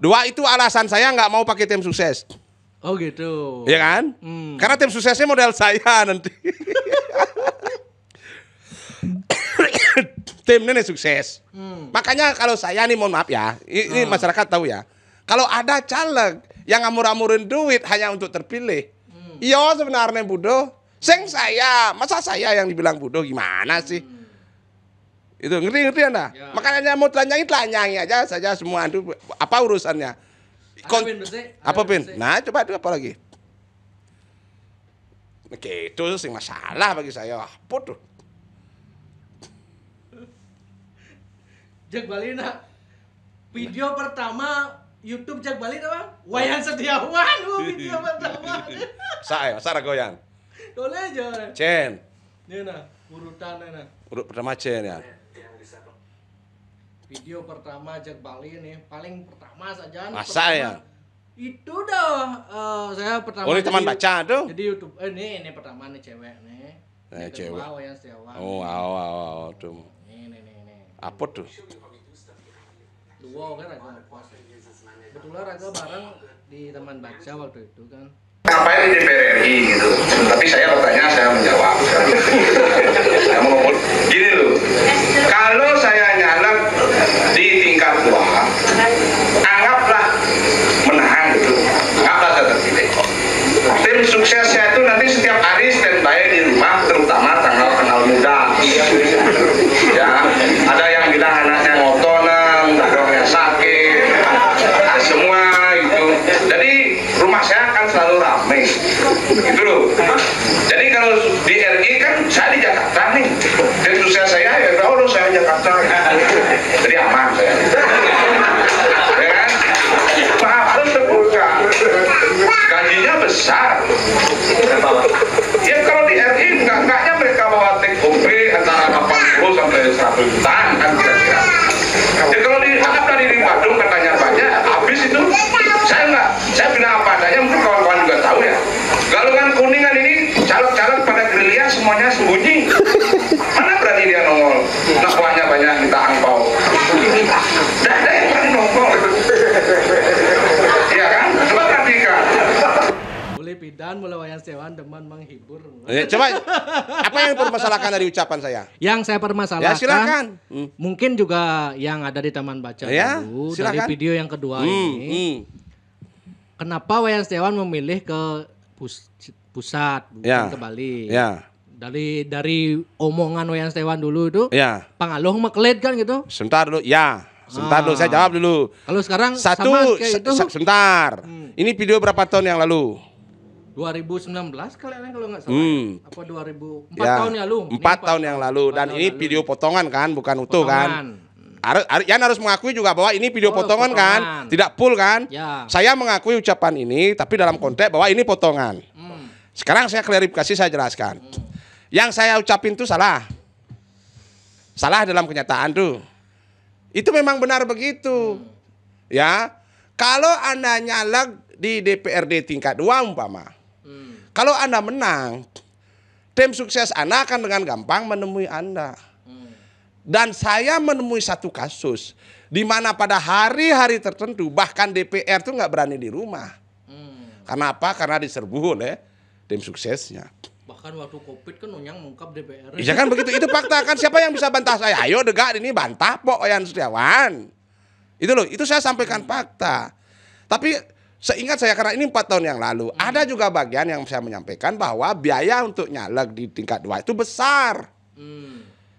Dua itu alasan saya nggak mau pakai tim sukses. Oh gitu. Iya kan? Karena tim suksesnya model saya nanti. Tim ini sukses. Makanya kalau saya nih mohon maaf ya, ini masyarakat tahu ya. Kalau ada caleg yang ngamur-amurin duit hanya untuk terpilih, iya sebenarnya bodoh. Seng saya, masa saya yang dibilang bodoh gimana sih? Itu ngerti Anda? Ya. Makanya mau telanjangi aja saja semua itu apa urusannya? Apa pin? Nah coba itu apa lagi? Oke itu sih masalah bagi saya. Apa tuh? Jak Bali nak. Video pertama YouTube Jak Bali bang. Wayan Setiawan video pertama. Saya goyang. Boleh aja. Chen. Ini nah urutannya nah. Urut pertama Chen ya. Video pertama Jak Bali nih paling pertama saja. Masa ya? Itu dah saya pertama. Oh ini teman baca tuh? Jadi YouTube ini pertama nih cewek nih. Cewek. Wayan Setiawan. Oh tuh. Ini. Apa tuh? Dua kan Raga ngepost. Kebetulan Raga bareng di teman baca waktu itu kan. Ngapain di DPR RI gitu? Tapi saya bertanya, saya menjawab. Saya mau ngomong gini loh. Kalau saya nyalek di tingkat 2, anggaplah menang gitu. Anggaplah saya terpilih. Tim suksesnya itu nanti setiap hari standby di rumah, terutama tanggal-tanggal muda. Ya, ada yang bilang anaknya ngotonan, dadongnya sakit, semua itu. Jadi rumah saya akan selalu ramai, gitu loh. Jadi kalau di RI kan saya di Jakarta nih, tim sukses saya ya tahu saya Jakarta, jadi aman saya. Ya kan? Harus terbuka. Gajinya besar. Ya kalau di RI enggaknya mereka bawa take home antara 80 sampai 100 jutaan kan kira-kira. Ya kalau dianggap dari Badung katanya banyak, habis itu saya bilang apa adanya, mungkin kawan-kawan juga tahu ya. Galungan Kuningan ini caleg-caleg pada gerilya semuanya sembunyi. Mana berani dia nongol? Nakwanya banyak minta angpau. Dah yang berani nongol. Iya kan? Coba perhatikan. Boleh pidan, mulai Wayan Setiawan teman menghibur. Coba apa yang dipermasalahkan dari ucapan saya? Yang saya permasalahkan. Ya silakan. Mungkin juga yang ada di taman baca ya, dulu silakan. dari video yang kedua ini. Kenapa Wayan Setiawan memilih ke pusat bukan ke Bali? Ya. Dari omongan Wayan Setiawan dulu itu. Ya. Pangaloh meklet kan gitu. Sebentar dulu. Ya. Sebentar dulu saya jawab dulu. Kalau sekarang satu sama kayak itu. Sebentar. Ini video berapa tahun yang lalu? 2019 kalian kalau nggak salah. Apa 2004 tahun yang lalu? 4 tahun yang lalu dan ini video potongan kan, bukan utuh kan? Yan harus mengakui juga bahwa ini video potongan kan, tidak full kan? Ya. Saya mengakui ucapan ini tapi dalam konteks bahwa ini potongan. Sekarang saya klarifikasi, saya jelaskan. Yang saya ucapin itu salah. Salah dalam kenyataan tuh. Itu memang benar begitu. Ya. Kalau Anda nyalek di DPRD tingkat 2 umpama. Kalau Anda menang, tim sukses Anda akan dengan gampang menemui Anda. Dan saya menemui satu kasus di mana pada hari-hari tertentu bahkan DPR tuh nggak berani di rumah. Karena apa? Karena diserbu oleh tim suksesnya. Bahkan waktu Covid kan Onyang mengungkap DPR. Iya kan begitu, itu fakta kan. Siapa yang bisa bantah saya? Ayo Degak ini bantah Pok Wayan Setiawan. Itu loh, itu saya sampaikan fakta. Tapi seingat saya karena ini 4 tahun yang lalu, ada juga bagian yang saya menyampaikan bahwa biaya untuk nyalek di tingkat 2 itu besar.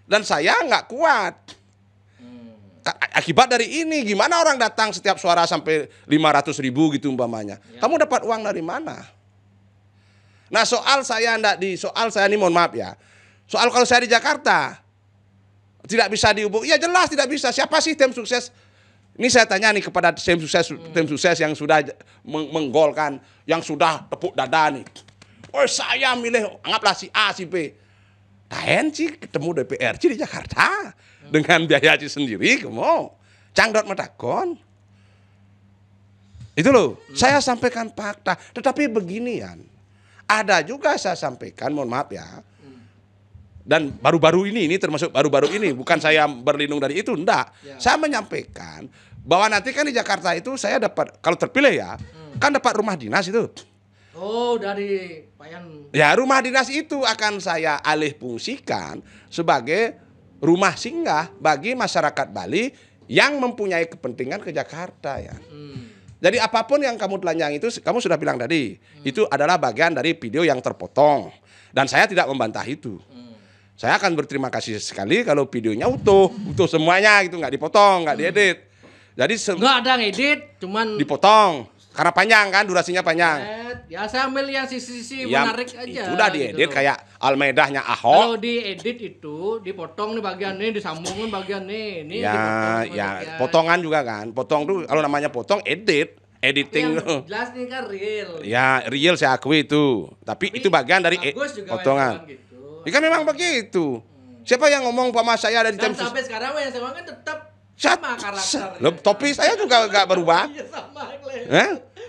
Dan saya nggak kuat. Akibat dari ini, gimana orang datang setiap suara sampai 500.000 gitu umpamanya. Kamu dapat uang dari mana? Nah soal saya ini mohon maaf ya. Soal kalau saya di Jakarta tidak bisa dihubungi, ya jelas tidak bisa. Siapa sih tim sukses? Ini saya tanya nih kepada tim sukses yang sudah menggolkan, yang sudah tepuk dada nih. Oh saya milih, anggaplah si A, si B. Tahen sih ketemu DPRC di Jakarta dengan biaya sendiri, kamu cangdot metakon. Itu loh, saya sampaikan fakta. Tetapi beginian, ada juga saya sampaikan, mohon maaf ya. Dan baru-baru ini termasuk baru-baru ini, bukan saya berlindung dari itu, enggak. Saya menyampaikan bahwa nanti kan di Jakarta itu saya dapat, kalau terpilih ya, kan dapat rumah dinas itu. Oh, dari Payan. Ya, rumah dinas itu akan saya alih fungsikan sebagai rumah singgah bagi masyarakat Bali yang mempunyai kepentingan ke Jakarta ya. Jadi apapun yang kamu telanjang itu, kamu sudah bilang tadi, itu adalah bagian dari video yang terpotong. Dan saya tidak membantah itu. Saya akan berterima kasih sekali kalau videonya utuh semuanya gitu, nggak dipotong, nggak diedit. Jadi nggak ada ngedit, cuman dipotong karena panjang kan, durasinya panjang. Ya saya ambil yang sisi-sisi Ya, menarik aja. itu udah diedit gitu. kayak Almedahnya Kalau Ahok. diedit itu dipotong nih bagian ini, disambungin bagian ini Ya, dipotong ya, bagian. potongan juga kan. Potong tuh kalau namanya potong editing. Yang jelas nih kan real. Ya, real saya akui itu. Tapi itu bagian dari bagus juga potongan. gitu. Ya kan memang begitu. Siapa yang ngomong sama saya dari Dan tim sampai sekarang yang saya kan tetap Sat- sama karakternya. Loh, topi saya juga nggak berubah. Iya sama.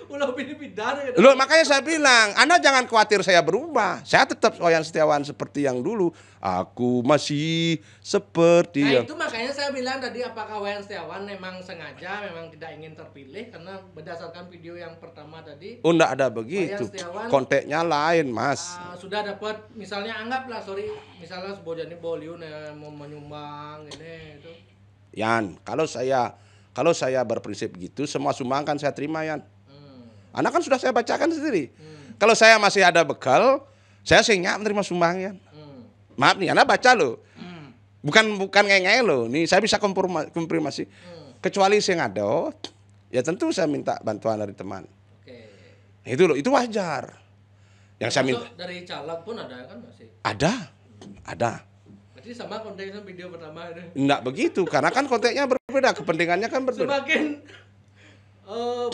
Udah pindah gitu. Loh, makanya saya bilang, Anda jangan khawatir saya berubah. Saya tetap Wayan Setiawan seperti yang dulu. Aku masih seperti Nah yang... itu makanya saya bilang tadi, apakah Wayan Setiawan memang sengaja memang tidak ingin terpilih karena berdasarkan video yang pertama tadi. Oh, enggak ada begitu. Wayan Setiawan, konteksnya lain, Mas. sudah dapat misalnya anggaplah misalnya Bojani Boliun mau menyumbang ini itu. Yan, kalau saya berprinsip gitu, semua sumbangan kan saya terima, Yan. Anak kan sudah saya bacakan sendiri. Kalau saya masih ada bekal, saya siap menerima sumbangan. Maaf nih, Anda baca loh. Bukan ngenge loh. Nih saya bisa konfirmasi. Kecuali saya ngado, ya tentu saya minta bantuan dari teman. Oke. Itu loh, itu wajar. Yang saya minta Dari caleg pun ada kan masih. ada. Berarti sama konteksnya video pertama ini. Enggak begitu, karena kan konteksnya berbeda, kepentingannya kan berbeda. Semakin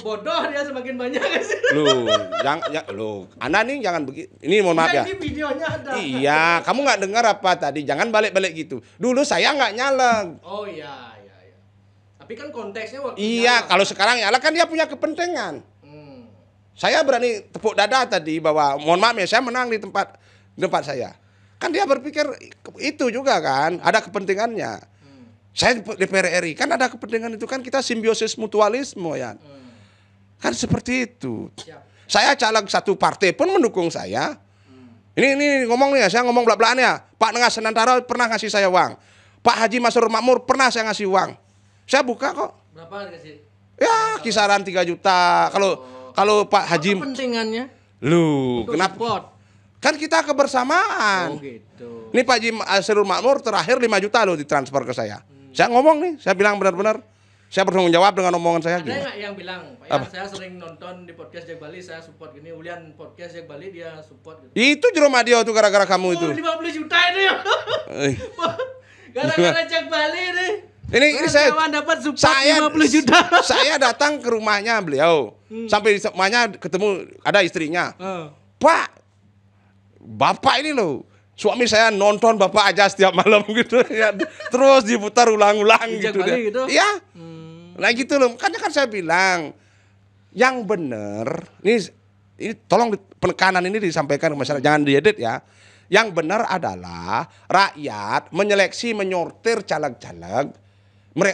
bodoh dia semakin banyak kan sih. Loh, Anda nih jangan begitu. Ini mohon maaf ya. Ini videonya ada. Iya, kamu nggak dengar apa tadi? Jangan balik-balik gitu. Dulu saya nggak nyalek. Oh iya. Tapi kan konteksnya waktu Iya, nyalek. kalau sekarang nyalek kan dia punya kepentingan. Saya berani tepuk dada tadi bahwa mohon maaf ya, saya menang di tempat saya. Kan dia berpikir itu juga kan, ada kepentingannya. Saya DPR RI kan ada kepentingan itu kan, kita simbiosis mutualisme ya. Kan seperti itu. Siap. Saya caleg satu partai pun mendukung saya. Ini ngomong nih ya, saya ngomong belak-belakan ya. Pak Nengas Senantara pernah ngasih saya uang. Pak Haji Masrur Makmur pernah saya ngasih uang. Saya buka kok. Berapa dikasih? Ya kisaran 3 juta. Kalau Pak Haji, kepentingannya lu untuk kenapa? support. Kan kita kebersamaan. Oh gitu. Ini Pak Haji Masrur Makmur terakhir 5 juta loh ditransfer ke saya. Saya ngomong nih, saya bilang benar-benar. Saya bertanggung jawab dengan omongan saya. Ada Gini. nggak yang bilang, Pak Yan, saya sering nonton di podcast Jack Bali, saya support gini. Ulian podcast Jack Bali dia support gitu. Itu Jero Madio tuh gara-gara kamu itu. 50 juta ini ya. Eh. Gara-gara Jack Bali nih. Ini saya dapat support 50 juta. Saya datang ke rumahnya beliau. Sampai di rumahnya ketemu ada istrinya. Pak, Bapak ini loh Suami saya nonton Bapak aja setiap malam gitu ya. Terus diputar ulang-ulang Di Jak gitu. Bali gitu? Iya. Nah gitu loh. Makanya kan saya bilang yang benar, ini tolong penekanan ini disampaikan ke masyarakat, jangan diedit ya. Yang benar adalah rakyat menyeleksi, menyortir caleg-caleg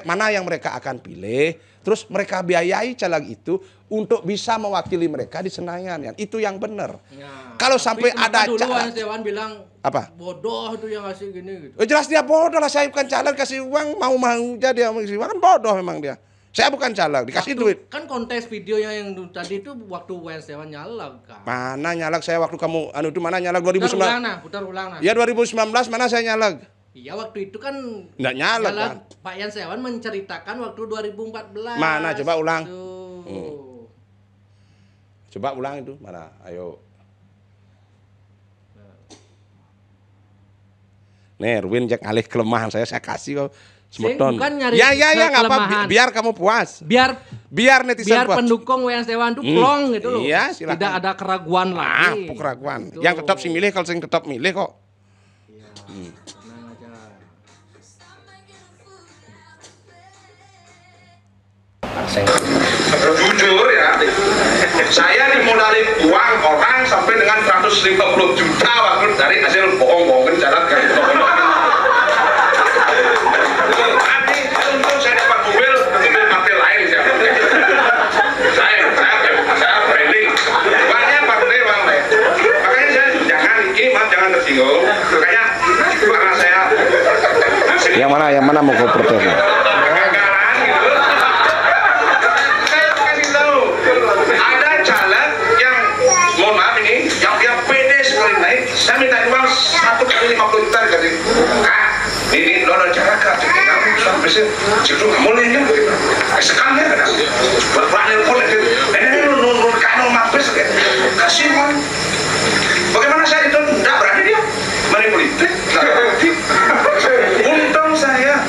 mana yang mereka akan pilih, terus mereka biayai caleg itu untuk bisa mewakili mereka di Senayan. Itu yang benar. Ya, Kalau sampai ada dulu caleg, Dewan bilang apa? Bodoh tuh yang ngasih gini gitu. Jelas dia bodoh lah, saya bukan caleg kasih uang mau aja dia kasih uang, kan bodoh memang dia. Saya bukan caleg dikasih duit. Kan kontes videonya yang tadi itu waktu Wayans Dewan nyaleg kan. Mana nyaleg saya waktu kamu itu mana nyaleg Putar ulang nah. Ya 2019 mana saya nyaleg? Iya waktu itu kan Nggak nyaleg kan. Pak Yans Dewan menceritakan waktu 2014. Mana coba ulang. Tuh. Coba ulang itu mana? Ayo. Nih, Erwin jak alih kelemahan saya kasih kok semeton. Bukan nyari Ya nggak apa, kelemahan. biar kamu puas. Biar Netizen puas. pendukung Wayans Dewan itu plong gitu loh. Iya, silakan. Tidak ada keraguan lagi. Keraguan. Gitu. Yang tetap sih milih, kalau sing tetap milih kok. Iya, tenang aja. Jujur ya, saya dimodali uang orang sampai dengan 150 juta waktu dari hasil bohong-bohongan jalan kan. Nanti untung saya dapat mobil partai lain saya branding uangnya partai uang lain. Makanya saya jangan tersinggung. Makanya karena saya Yang mana mau kau protes? kegagalan gitu. Saya kasih tahu ada caleg yang mohon maaf ini yang dia pede sekali naik. Saya minta uang 1 kali 50 juta gitu. Ini lo ada cara kerja kamu sampai sih itu nggak boleh ya. Sekali ya kan. Berani boleh. Ini nurun kano mampus ya. Kasih uang. Bagaimana saya itu tidak berani dia manipolitik. Untung saya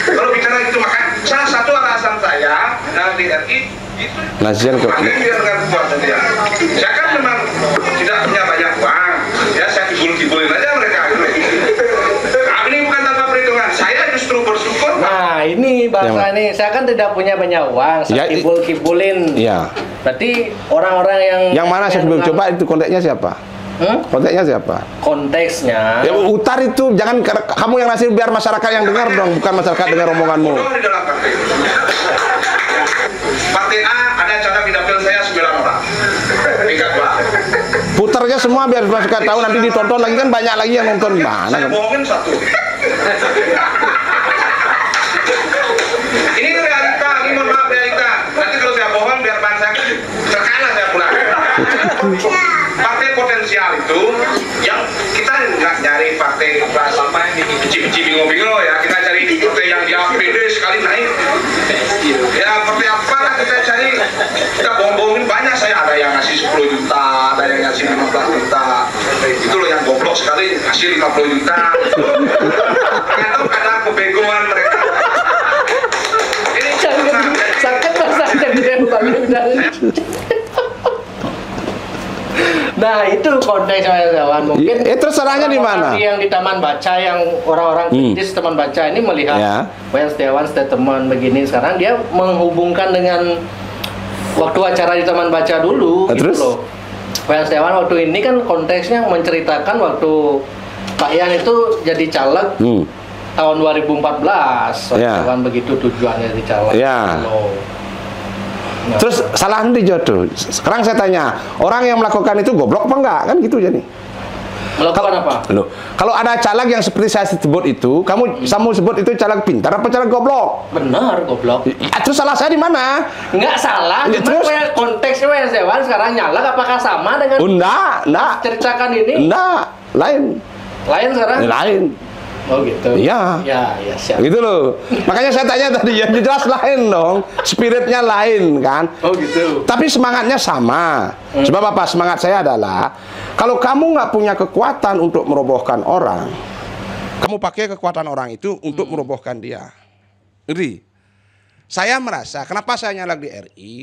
kalau bicara itu makan salah satu alasan saya di RI itu Nasian kok. biar nggak kuat dia. Saya kan memang tidak punya banyak uang, ya saya kibul-kibulin aja mereka. Nah, ini bukan tanpa perhitungan. Saya justru bersyukur. Nah ini bahasa ini, saya kan tidak punya banyak uang, saya Ya, kibul-kibulin. Iya. Berarti orang-orang Yang mana saya belum coba itu konteknya siapa? Konteknya siapa? Konteksnya. Ya utar itu, jangan kamu yang ngasih, biar masyarakat yang dengar dong, bukan masyarakat dengar omonganmu. Bodoh di dalam partai. Partai A ada cara dapil saya 9 orang. Tingkat 2. Putarnya semua biar masyarakat tahu, nanti ditonton lagi kan banyak lagi yang nonton mana. Saya bohongin 1. Ini realita, ini mohon maaf realita. Nanti kalau saya bohong biar bangsa terkena saya pulang. Partai potensial itu yang kita nggak nyari partai apa yang bici-bici bingung-bingung ya, kita cari partai yang dia pede sekali naik. Ya partai apa kita cari, kita bohong-bohongin banyak. Saya ada yang ngasih 10 juta, ada yang ngasih 15 juta. Itu loh yang goblok sekali ngasih 50 juta. Atau ada kebegoan mereka. Ini Sakit rasanya dia Nah itu konteks Wayans Dewan mungkin. Terserahnya di mana? Yang di Taman Baca yang orang-orang kritis Taman Baca ini melihat Wayans Dewan statement begini, sekarang dia menghubungkan dengan waktu acara di Taman Baca dulu. Terus? Gitu loh. Wayans Dewan waktu ini kan konteksnya menceritakan waktu Pak Yan itu jadi caleg tahun 2014. Wayans Dewan begitu tujuannya jadi caleg. Terus salah nanti jodoh. Sekarang saya tanya, orang yang melakukan itu goblok apa enggak? Kan gitu jadi. Melakukan apa? Loh, kalau ada caleg yang seperti saya sebut itu, kamu sebut itu caleg pintar apa caleg goblok? Benar, goblok. Ya, terus salah saya di mana? Enggak salah. Ya, terus konteksnya Wayans Dewan sekarang nyalek apakah sama dengan enggak. ceritakan ini? Enggak, lain. Lain sekarang? Lain. Oh gitu. Iya. Ya, siap. Gitu loh. Makanya saya tanya tadi, ya jelas lain dong. Spiritnya lain kan. Oh gitu. Tapi semangatnya sama. Sebab apa? Semangat saya adalah, kalau kamu nggak punya kekuatan untuk merobohkan orang, kamu pakai kekuatan orang itu untuk merobohkan dia. Jadi, saya merasa, kenapa saya nyalek di RI,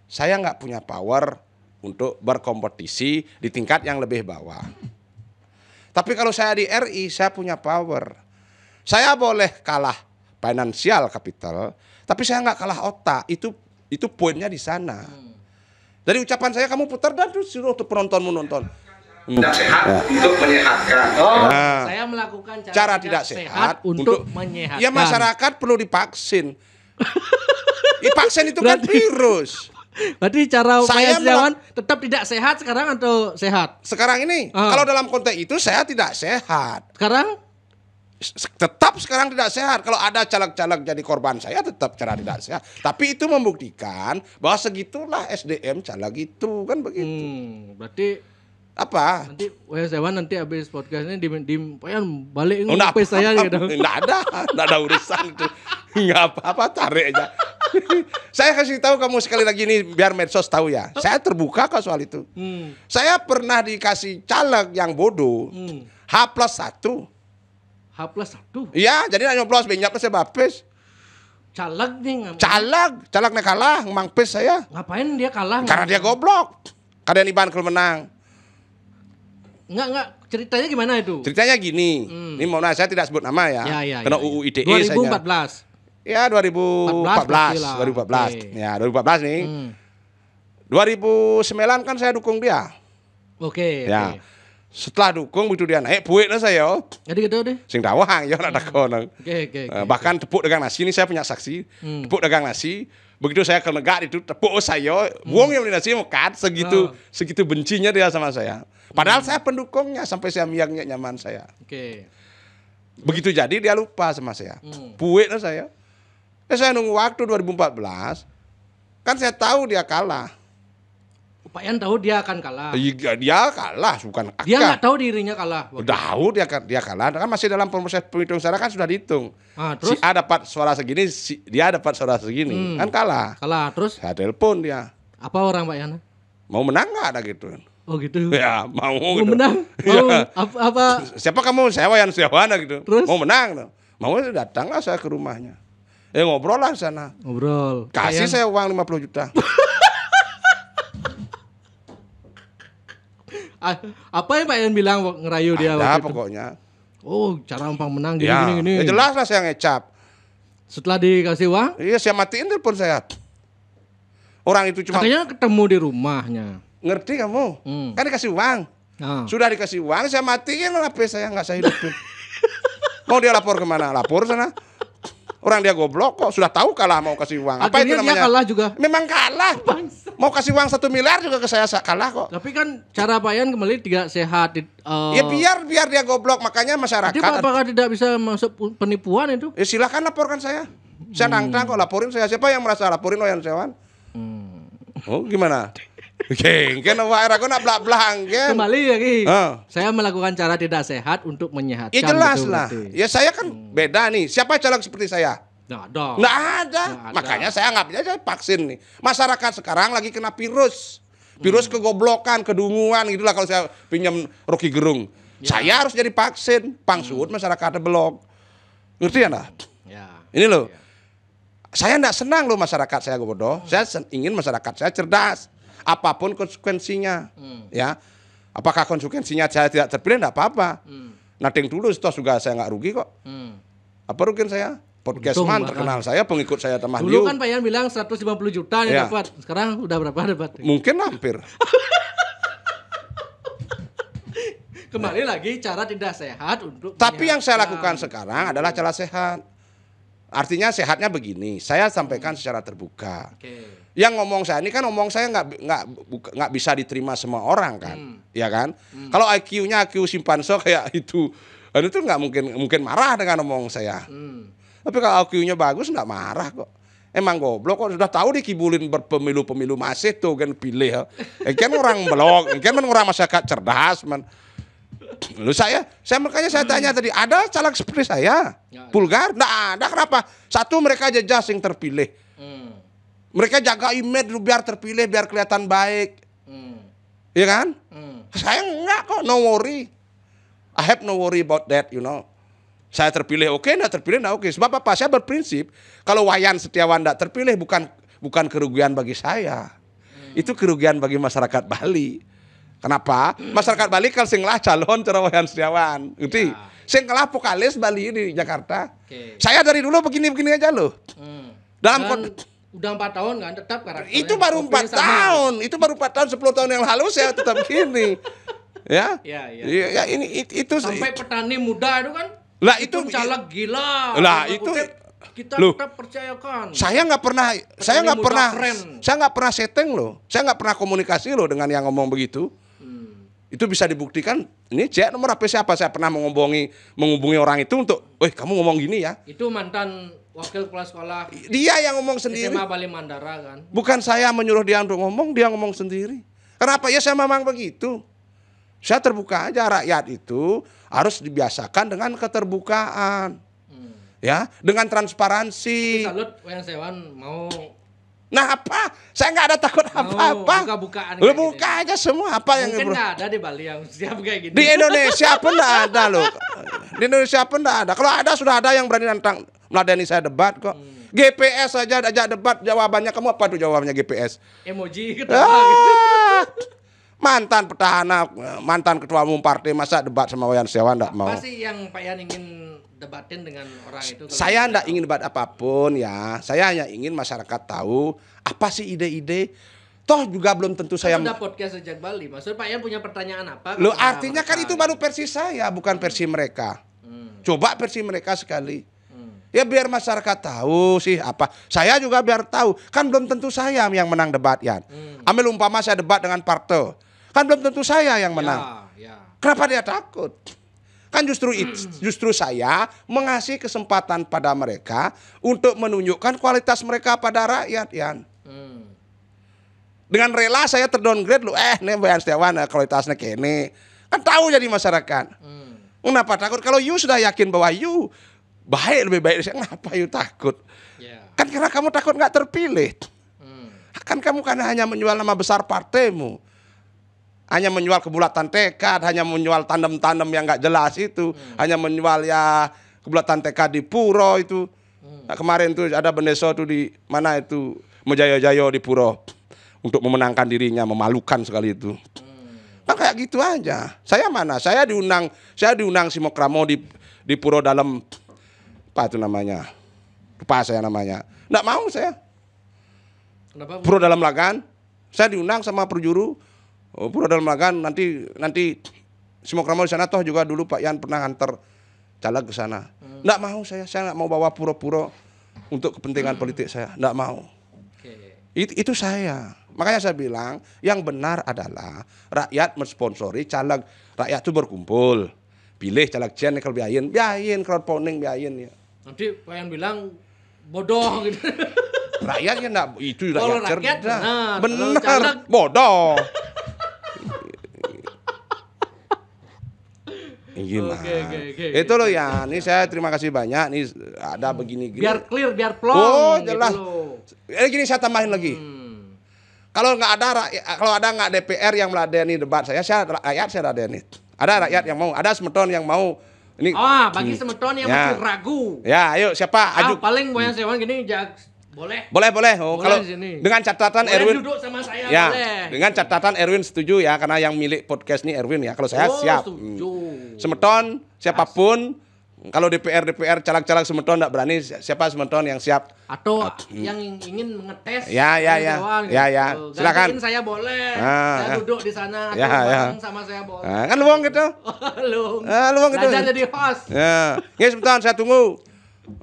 saya nggak punya power untuk berkompetisi di tingkat yang lebih bawah. Tapi kalau saya di RI, saya punya power. Saya boleh kalah finansial kapital, tapi saya nggak kalah otak. Itu poinnya di sana. Dari ucapan saya kamu putar dan terus suruh tuh penontonmu nonton. Tidak sehat untuk menyehatkan. Nah, Saya melakukan cara tidak sehat untuk menyehatkan. Ya masyarakat perlu divaksin. Vaksin itu kan virus. Berarti cara Saya Wayan Setiawan tetap tidak sehat sekarang atau sehat? Sekarang ini, kalau dalam konteks itu saya tidak sehat. Sekarang? Tetap sekarang tidak sehat. Kalau ada caleg-caleg jadi korban saya tetap cara tidak sehat. Tapi itu membuktikan bahwa segitulah SDM caleg itu kan begitu. Berarti Apa? nanti Wayan Setiawan nanti habis podcast ini di Wayan balik Enggak nge saya gitu. Enggak ada urusan itu. Enggak apa-apa, tarik aja. Saya kasih tahu kamu sekali lagi ini biar medsos tahu ya. Saya terbuka kok soal itu. Saya pernah dikasih caleg yang bodoh. H+1. H+1. Iya, jadi nyoblos benyap saya bapes. Caleg nih. Caleg kalah, emang pes saya. Ngapain dia kalah? Karena dia goblok. Kadang Iban kalau menang. Enggak, ceritanya gimana itu? Ceritanya gini. Ini mau saya tidak sebut nama ya. Karena UU ITE 2014. Ya 2014. 2014. Okay. Ya 2014 nih. 2009 kan saya dukung dia. Oke. Ya. Setelah dukung begitu dia naik buitnya saya. Jadi gitu deh. Sing dawang ya nak dakon. Oke. Bahkan tepuk dagang nasi ini saya punya saksi. Tepuk dagang nasi. Begitu saya ke negara itu tepuk saya, buang yang beli nasi makan segitu bencinya dia sama saya. Padahal saya pendukungnya sampai saya miangnya nyaman saya. Oke. Begitu jadi dia lupa sama saya. Buitnya saya. Saya nunggu waktu 2014. Kan saya tahu dia kalah. Pak Yan tahu dia akan kalah. Iya, dia kalah, bukan akan. Dia nggak tahu dirinya kalah. Tahu dia kalah, kan masih dalam proses penghitungan suara kan sudah dihitung. Terus? Si A dapat suara segini, dia dapat suara segini, kan kalah. Kalah, terus? Saya telepon dia. Apa orang Pak Yan? Mau menang nggak ada gitu? Oh gitu. Ya mau Mau gitu. menang? Mau apa? Siapa kamu? Saya Wayan Setiawan gitu. Terus? Mau menang? Mau datanglah saya ke rumahnya. Ngobrol lah di sana. Ngobrol. Kasih saya uang 50 juta. Apa yang Pak Yan bilang ngerayu dia Ada waktu itu? pokoknya. Oh, cara umpang menang gini. Ya jelas lah saya ngecap. Setelah dikasih uang? Iya, saya matiin telepon saya. Orang itu cuma Katanya ketemu di rumahnya. ngerti kamu? Kan dikasih uang. Sudah dikasih uang, saya matiin HP saya, nggak saya hidupin. Mau dia lapor kemana? Lapor sana. Orang dia goblok kok, sudah tahu kalah mau kasih uang. Apa itu Akhirnya namanya? dia kalah juga. Memang kalah. Mau kasih uang 1 miliar juga ke saya kalah kok. Tapi kan cara Pak Yan kembali tidak sehat. Ya biar dia goblok, makanya masyarakat. Jadi apakah tidak bisa masuk penipuan itu? Ya silahkan laporkan saya. Saya nangkang kok laporin saya. Siapa yang merasa laporin Wayan Setiawan? Oh gimana? Kan aku nak belak-belang kan. Kembali lagi. Saya melakukan cara tidak sehat untuk menyehatkan. Ya jelas gitu, lah. berarti. Ya saya kan beda nih. Siapa caleg seperti saya? Nggak ada. Makanya saya nggak aja vaksin nih. Masyarakat sekarang lagi kena virus. Virus kegoblokan, kedunguan gitulah kalau saya pinjam Rocky Gerung. Saya harus jadi vaksin. Pangsuut masyarakatnya belum. Ngerti ya nah? Ini loh. Saya enggak senang loh masyarakat saya bodoh. Saya ingin masyarakat saya cerdas. Apapun konsekuensinya. Ya. Apakah konsekuensinya saya tidak terpilih enggak apa-apa. Nothing tulus toh juga saya enggak rugi kok. Apa rugian saya? Podcastman terkenal saya, pengikut saya Tamah Dulu kan Pak Yan bilang 150 juta nih dapat. Sekarang udah berapa dapat? Mungkin hampir. Kembali lagi cara tidak sehat untuk. Tapi yang saya lakukan sekarang adalah cara sehat. Artinya sehatnya begini, saya sampaikan secara terbuka. Yang ngomong saya ini kan ngomong saya nggak bisa diterima semua orang kan, ya kan? Kalau IQ-nya IQ simpanso kayak itu nggak mungkin marah dengan ngomong saya. Tapi kalau IQ-nya bagus nggak marah kok. Emang goblok kok sudah tahu dikibulin berpemilu-pemilu masih tuh kan pilih. Kan orang belok, kan orang masyarakat cerdas man. Lalu saya makanya saya tanya tadi, ada caleg seperti saya? Vulgar? Nggak ada, kenapa? Satu, mereka jejas yang terpilih. Mereka jaga image dulu biar terpilih, biar kelihatan baik. Iya kan? Saya enggak kok, no worry. I have no worry about that, you know. Saya terpilih oke, enggak terpilih enggak oke. Sebab apa? Saya berprinsip, kalau Wayan Setiawan enggak terpilih bukan kerugian bagi saya. Itu kerugian bagi masyarakat Bali. Kenapa? Masyarakat Bali kan sing lah calon cara Wayan Setiawan. Ngerti? Ya. Sing lah vokalis Bali di Jakarta. Oke. Saya dari dulu begini-begini aja loh. Dalam Dan udah 4 tahun kan tetap karakternya. itu baru 4 Kopi sama. tahun. Itu baru 4 tahun, 10 tahun yang lalu saya tetap gini. Ya. Iya. Ya, itu Sampai petani muda itu kan. Lah, itu- caleg gila. Lah, Tanda itu- kutip, kita Loh. tetap percayakan. saya nggak pernah muda keren. saya nggak pernah setting loh. Saya nggak pernah komunikasi loh dengan yang ngomong begitu. Itu bisa dibuktikan. Ini Jack nomor HP siapa? Saya pernah menghubungi orang itu untuk, kamu ngomong gini ya. Itu mantan wakil kepala sekolah Dia yang ngomong sendiri. SMA Bali Mandara kan. Bukan saya menyuruh dia untuk ngomong, dia ngomong sendiri. Kenapa? Ya saya memang begitu. Saya terbuka aja, rakyat itu harus dibiasakan dengan keterbukaan. Ya, dengan transparansi. Salut Wayan Setiawan mau Nah apa? Saya nggak ada takut apa-apa. buka-bukaan Lu kayak buka aja semua apa yang mungkin nggak ada di Bali yang siap kayak gini. di Indonesia pun nggak ada loh. Di Indonesia pun nggak ada. Kalau ada sudah ada yang berani nantang meladeni saya debat kok. GPS saja ajak debat, jawabannya kamu apa tuh jawabannya GPS? Emoji ketawa gitu. Mantan petahana, mantan ketua umum partai masa debat sama Wayan Setiawan nggak mau. Apa sih yang Pak Yan ingin debatin dengan orang itu? Kalau Saya nggak ingin debat apapun ya. Saya hanya ingin masyarakat tahu apa sih ide-ide. Toh juga belum tentu saya. sudah podcast sejak Bali. Maksudnya Pak Yan punya pertanyaan apa? Loh kepada artinya kan mereka? itu baru versi saya, bukan versi mereka. Coba versi mereka sekali. Ya biar masyarakat tahu sih apa. Saya juga biar tahu. Kan belum tentu saya yang menang debat ya. Ambil umpama saya debat dengan Parto. Kan belum tentu saya yang menang. Ya. Kenapa dia takut? Kan justru saya mengasih kesempatan pada mereka untuk menunjukkan kualitas mereka pada rakyat ya. Dengan rela saya terdowngrade lu nih Wayan Setiawan kualitasnya kene. Kan tahu jadi masyarakat. Kenapa takut? Kalau you sudah yakin bahwa you baik lebih baik dari saya, kenapa you takut? Ya. Kan karena kamu takut nggak terpilih. Kan kamu kan hanya menjual nama besar partaimu. Hanya menjual kebulatan tekad, hanya menjual tandem-tandem yang nggak jelas itu. Hanya menjual ya kebulatan tekad di Puro itu. Nah, kemarin tuh ada Bendeso tuh di mana itu Mejayo-jayo di Puro. Untuk memenangkan dirinya, memalukan sekali itu. Kan kayak gitu aja. Saya mana? Saya diundang si Mokramo di Puro dalam apa itu namanya? Lupa saya namanya. Nggak mau saya. Kenapa? Puro dalam Lagan. Saya diundang sama perjuru. Puro dalam Lagan nanti si Mokramo di sana toh juga dulu Pak Yan pernah antar caleg ke sana. Nggak mau saya nggak mau bawa puro-puro untuk kepentingan politik saya. Nggak mau. Oke. Itu saya. Makanya saya bilang yang benar adalah rakyat mensponsori caleg. Rakyat itu berkumpul. Pilih caleg Jen kalau biayin crowdfunding biayin ya. Nanti Pak Yan bilang bodoh gitu. Rakyat ya enggak itu Kalau rakyat rakyat cerdas. benar. Benar, Kalau caleg bodoh. Gimana? Oke. Itu loh ya. Ini saya terima kasih banyak. Nih ada begini-gini. biar clear, biar plong. Oh, gitu jelas. loh. Gini saya tambahin lagi. Kalau ada nggak DPR yang meladeni debat saya rakyat saya ladeni. Ada rakyat yang mau, ada Semeton yang mau. Ini Bagi Semeton yang Ya. masih ragu. ya, ayo siapa? Aju. Paling Wayan Setiawan gini boleh. Boleh. Oh, Boleh kalau di sini. dengan catatan Boleh Erwin duduk sama saya, ya, boleh. dengan catatan Erwin setuju ya karena yang milik podcast ini Erwin ya. Kalau saya siap. Setuju. Semeton siapapun kalau DPR caleg-caleg Semeton enggak berani siapa Semeton yang siap. Atau yang ingin mengetes Ya. Wayan Setiawan, Ya. gitu. Silakan. Gantiin saya boleh. Ah, Saya ah. duduk di sana atau Ya. bareng sama saya boleh. Nah, kan luang gitu. Lu. Luang gitu. Belajar jadi host. Ya, ini Semeton saya tunggu.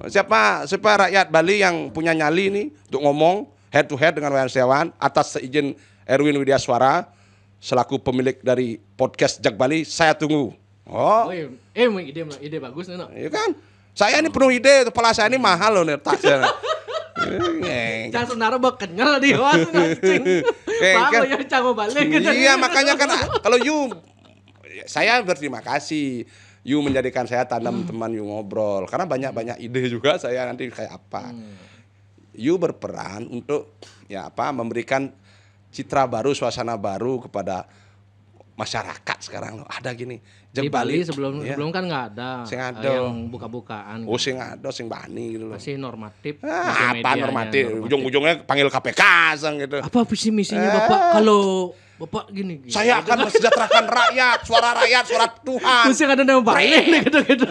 Siapa rakyat Bali yang punya nyali nih untuk ngomong head to head dengan Wayan Setiawan atas seizin Erwin Widyaswara selaku pemilik dari podcast Jak Bali, saya tunggu. Oh, Ide bagus nih, no. iya kan? Saya ini penuh ide, kepala saya ini mahal loh nih tak saya. Jangan sebenarnya bak kenyal di host ngancing. Baru ya canggih balik gitu. Iya, makanya kan kalau saya berterima kasih. You menjadikan saya tandem teman you ngobrol karena banyak ide juga saya nanti kayak apa. You berperan untuk memberikan citra baru, suasana baru kepada masyarakat sekarang loh. Ada gini. Di Bali sebelum kan nggak ada Sing ada. yang buka-bukaan. Oh sing ada sing bani gitu loh. Masih normatif. Apa normatif? Ujung-ujungnya panggil KPK sang gitu. Apa visi misinya Bapak kalau Bapak gini. Saya akan mensejahterakan rakyat, suara Tuhan. Mesti ada nama balik nih gitu-gitu.